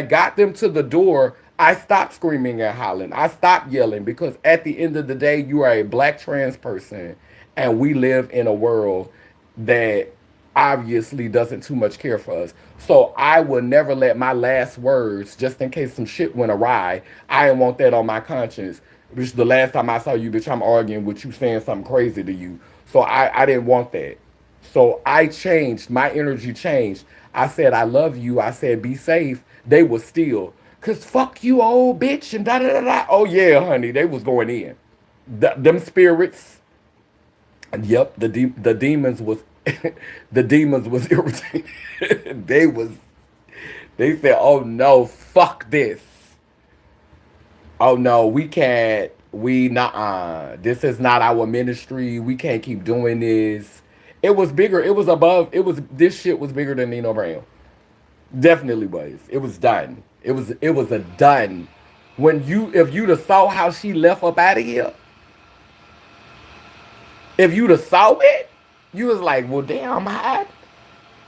got them to the door, I stopped screaming and hollering. I stopped yelling because at the end of the day, you are a black trans person, and we live in a world that obviously doesn't too much care for us. So I will never let my last words, just in case some shit went awry, I didn't want that on my conscience. Which the last time I saw you, bitch, I'm arguing with you saying something crazy to you. So I didn't want that. So I changed. My energy changed. I said, I love you. I said, be safe. They were still. Cause fuck you, old bitch, and da da da da. Oh yeah, honey, they was going in. Them spirits. Yep, the demons was the demons was irritated. They said, "Oh no, fuck this. Oh no, we can't. We nah. This is not our ministry. We can't keep doing this." It was bigger. It was above. It was this shit was bigger than Nino Brown. Definitely was. It was done. It was a done. When you if you'd have saw how she left up out of here, if you'd have saw it, you was like, well, damn, hot.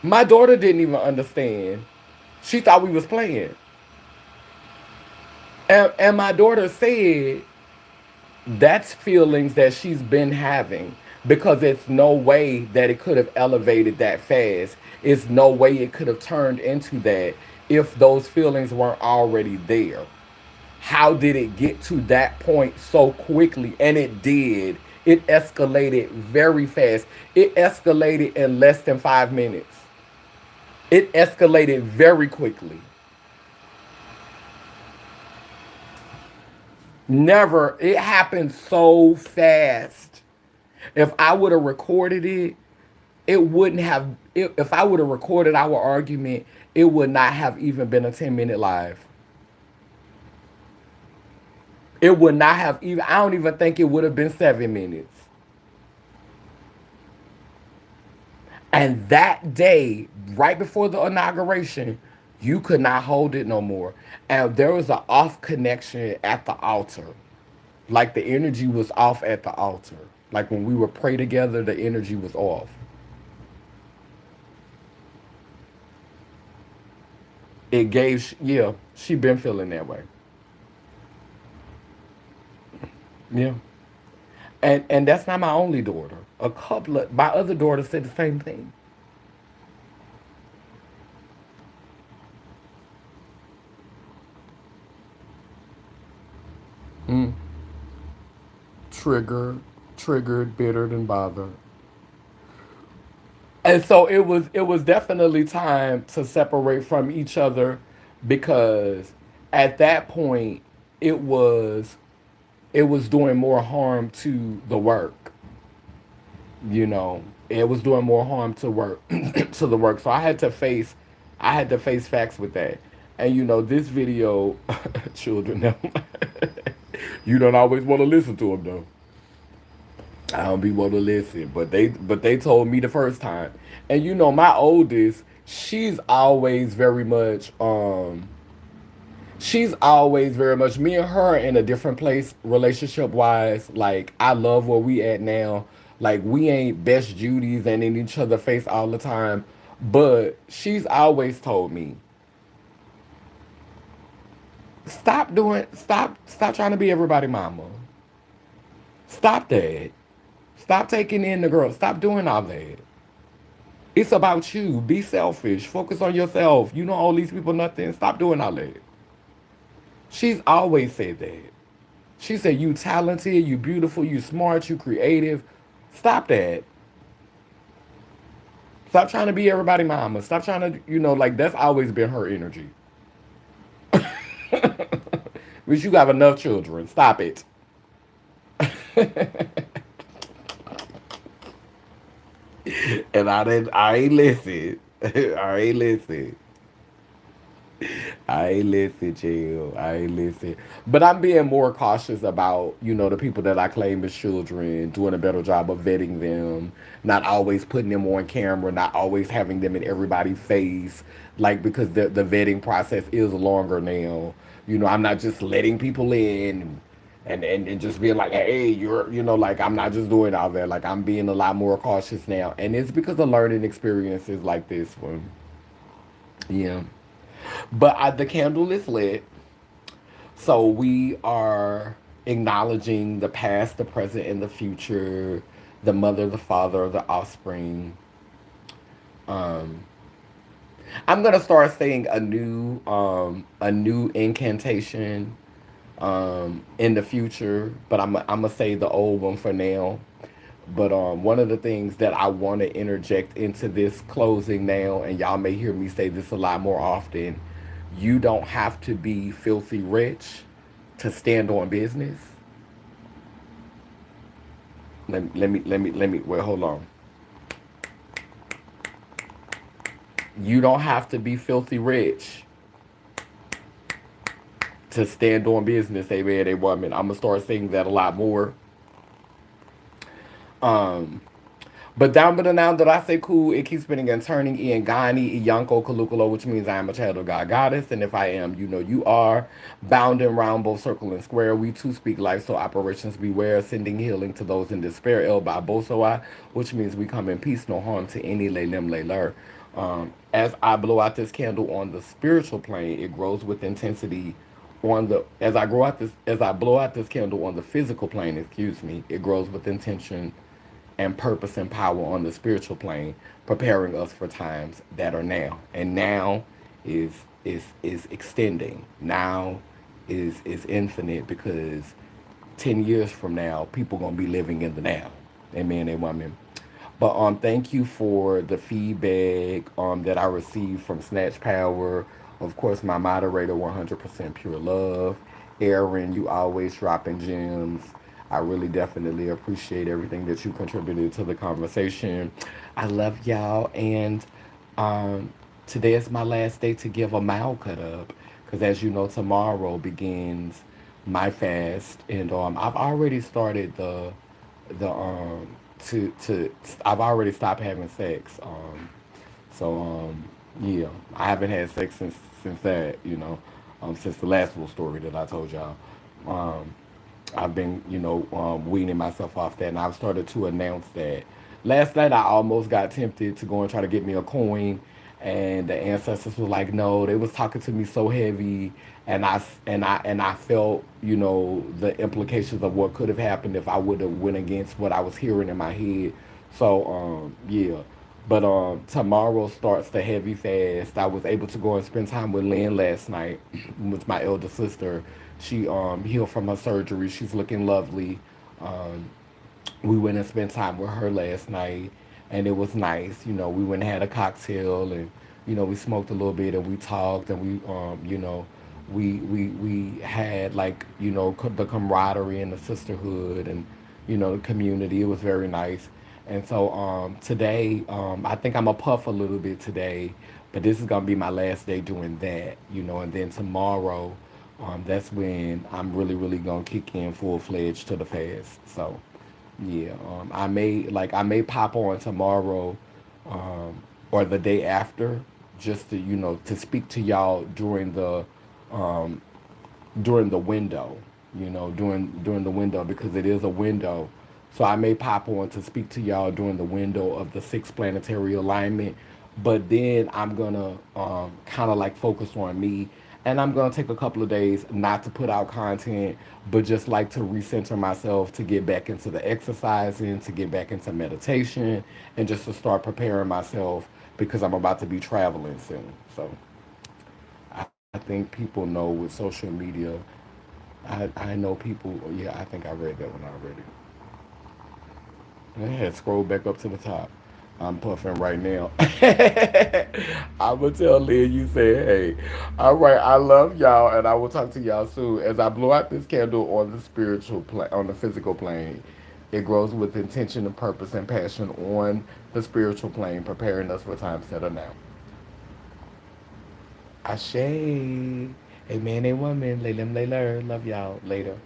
My daughter didn't even understand. She thought we was playing. And my daughter said that's feelings that she's been having because it's no way that it could have elevated that fast. It's no way it could have turned into that if those feelings weren't already there. How did it get to that point so quickly? And it did. It escalated very fast. It escalated in less than 5 minutes. It escalated very quickly. Never. It happened so fast. If I would have recorded it, it wouldn't have. If I would have recorded our argument, it would not have even been a 10-minute live. It would not have even. I don't even think it would have been 7 minutes. And that day, right before the inauguration, you could not hold it no more. And there was an off connection at the altar. Like the energy was off at the altar. Like when we would pray together, the energy was off. It gave, yeah, she been feeling that way. Yeah. And that's not my only daughter. A couple of my other daughters said the same thing. Mm. Triggered, triggered, bittered, and bothered. And so it was definitely time to separate from each other because at that point it was it was doing more harm to the work. You know, it was doing more harm to work to the work. So I had to face facts with that. And this video, children, you don't always want to listen to them though. I don't be want to listen, but they told me the first time, and my oldest, she's always very much me and her in a different place relationship wise. Like I love where we at now. Like we ain't best Judies and in each other face all the time, but she's always told me stop trying to be everybody mama. Stop that. Stop taking in the girl. Stop doing all that. It's about you. Be selfish. Focus on yourself. You don't owe these people nothing. Stop doing all that. She's always said that. She said, you talented, you beautiful, you smart, you creative. Stop that. Stop trying to be everybody mama. Stop trying to, like that's always been her energy. But you got enough children. Stop it. And I ain't listen. I ain't listen. I ain't listen, chill. I ain't listen. But I'm being more cautious about, the people that I claim as children, doing a better job of vetting them, not always putting them on camera, not always having them in everybody's face. Like, because the vetting process is longer now. I'm not just letting people in and just being like, hey, like I'm not just doing all that. Like, I'm being a lot more cautious now. And it's because of learning experiences like this one. Yeah. But the candle is lit. So we are acknowledging the past, the present, and the future, the mother, the father, the offspring. Um, I'm gonna start saying a new incantation in the future, but I'm gonna say the old one for now. But one of the things that I want to interject into this closing now, and y'all may hear me say this a lot more often, you don't have to be filthy rich to stand on business. Wait, hold on. You don't have to be filthy rich to stand on business, a man, a woman. I'm gonna start saying that a lot more. Um, But down but now that I say cool, it keeps spinning and turning. Ian Gani, Iyanko Kalukalo, which means I am a child of God Goddess. And if I am, you know you are. Bound and round, both circle and square. We too speak life, so operations beware. Sending healing to those in despair. El Babosoa, which means we come in peace, no harm to any lay lim lay lur. As I blow out this candle on the spiritual plane, it grows with intensity on the as I blow out this candle on the physical plane, excuse me, it grows with intention and purpose and power on the spiritual plane, preparing us for times that are now. And now is extending. Now is infinite because 10 years from now, people gonna be living in the now. Amen and women. But thank you for the feedback that I received from Snatch Power. Of course, my moderator, 100% Pure Love. Aaron, you always dropping gems. I really definitely appreciate everything that you contributed to the conversation. I love y'all, and um, today is my last day to give a mile cut up, because as you know, tomorrow begins my fast, and I've already started the to I've already stopped having sex. Yeah, I haven't had sex since that, since the last little story that I told y'all. Um, I've been, weaning myself off that, and I've started to announce that. Last night, I almost got tempted to go and try to get me a coin, and the ancestors were like, "No." They was talking to me so heavy, and I felt, the implications of what could have happened if I would have went against what I was hearing in my head. So, yeah. But tomorrow starts the heavy fast. I was able to go and spend time with Lynn last night, with my elder sister. She healed from her surgery. She's looking lovely. Um, we went and spent time with her last night, and it was nice. We went and had a cocktail, and we smoked a little bit, and we talked, and we had, like, the camaraderie and the sisterhood, and the community. It was very nice. And so today, I think I'm a puff a little bit today, but this is gonna be my last day doing that. And then tomorrow, that's when I'm really, really gonna kick in full fledged to the fast. So, Yeah, I may pop on tomorrow, or the day after, just to to speak to y'all um, during the window, during the window because it is a window. So I may pop on to speak to y'all during the window of the sixth planetary alignment, but then I'm gonna kind of like focus on me, and I'm gonna take a couple of days not to put out content, but just like to recenter myself, to get back into the exercising, to get back into meditation, and just to start preparing myself because I'm about to be traveling soon. So I think people know with social media. I know people. Yeah, I think I read that one already. I had scroll back up to the top. I'm puffing right now. I will tell Lynn you said, hey. All right, I love y'all, and I will talk to y'all soon. As I blow out this candle on the spiritual plane, on the physical plane, it grows with intention and purpose and passion on the spiritual plane, preparing us for times that are now. Ashe. Amen, a woman. Lay them, lay learn. Love y'all. Later.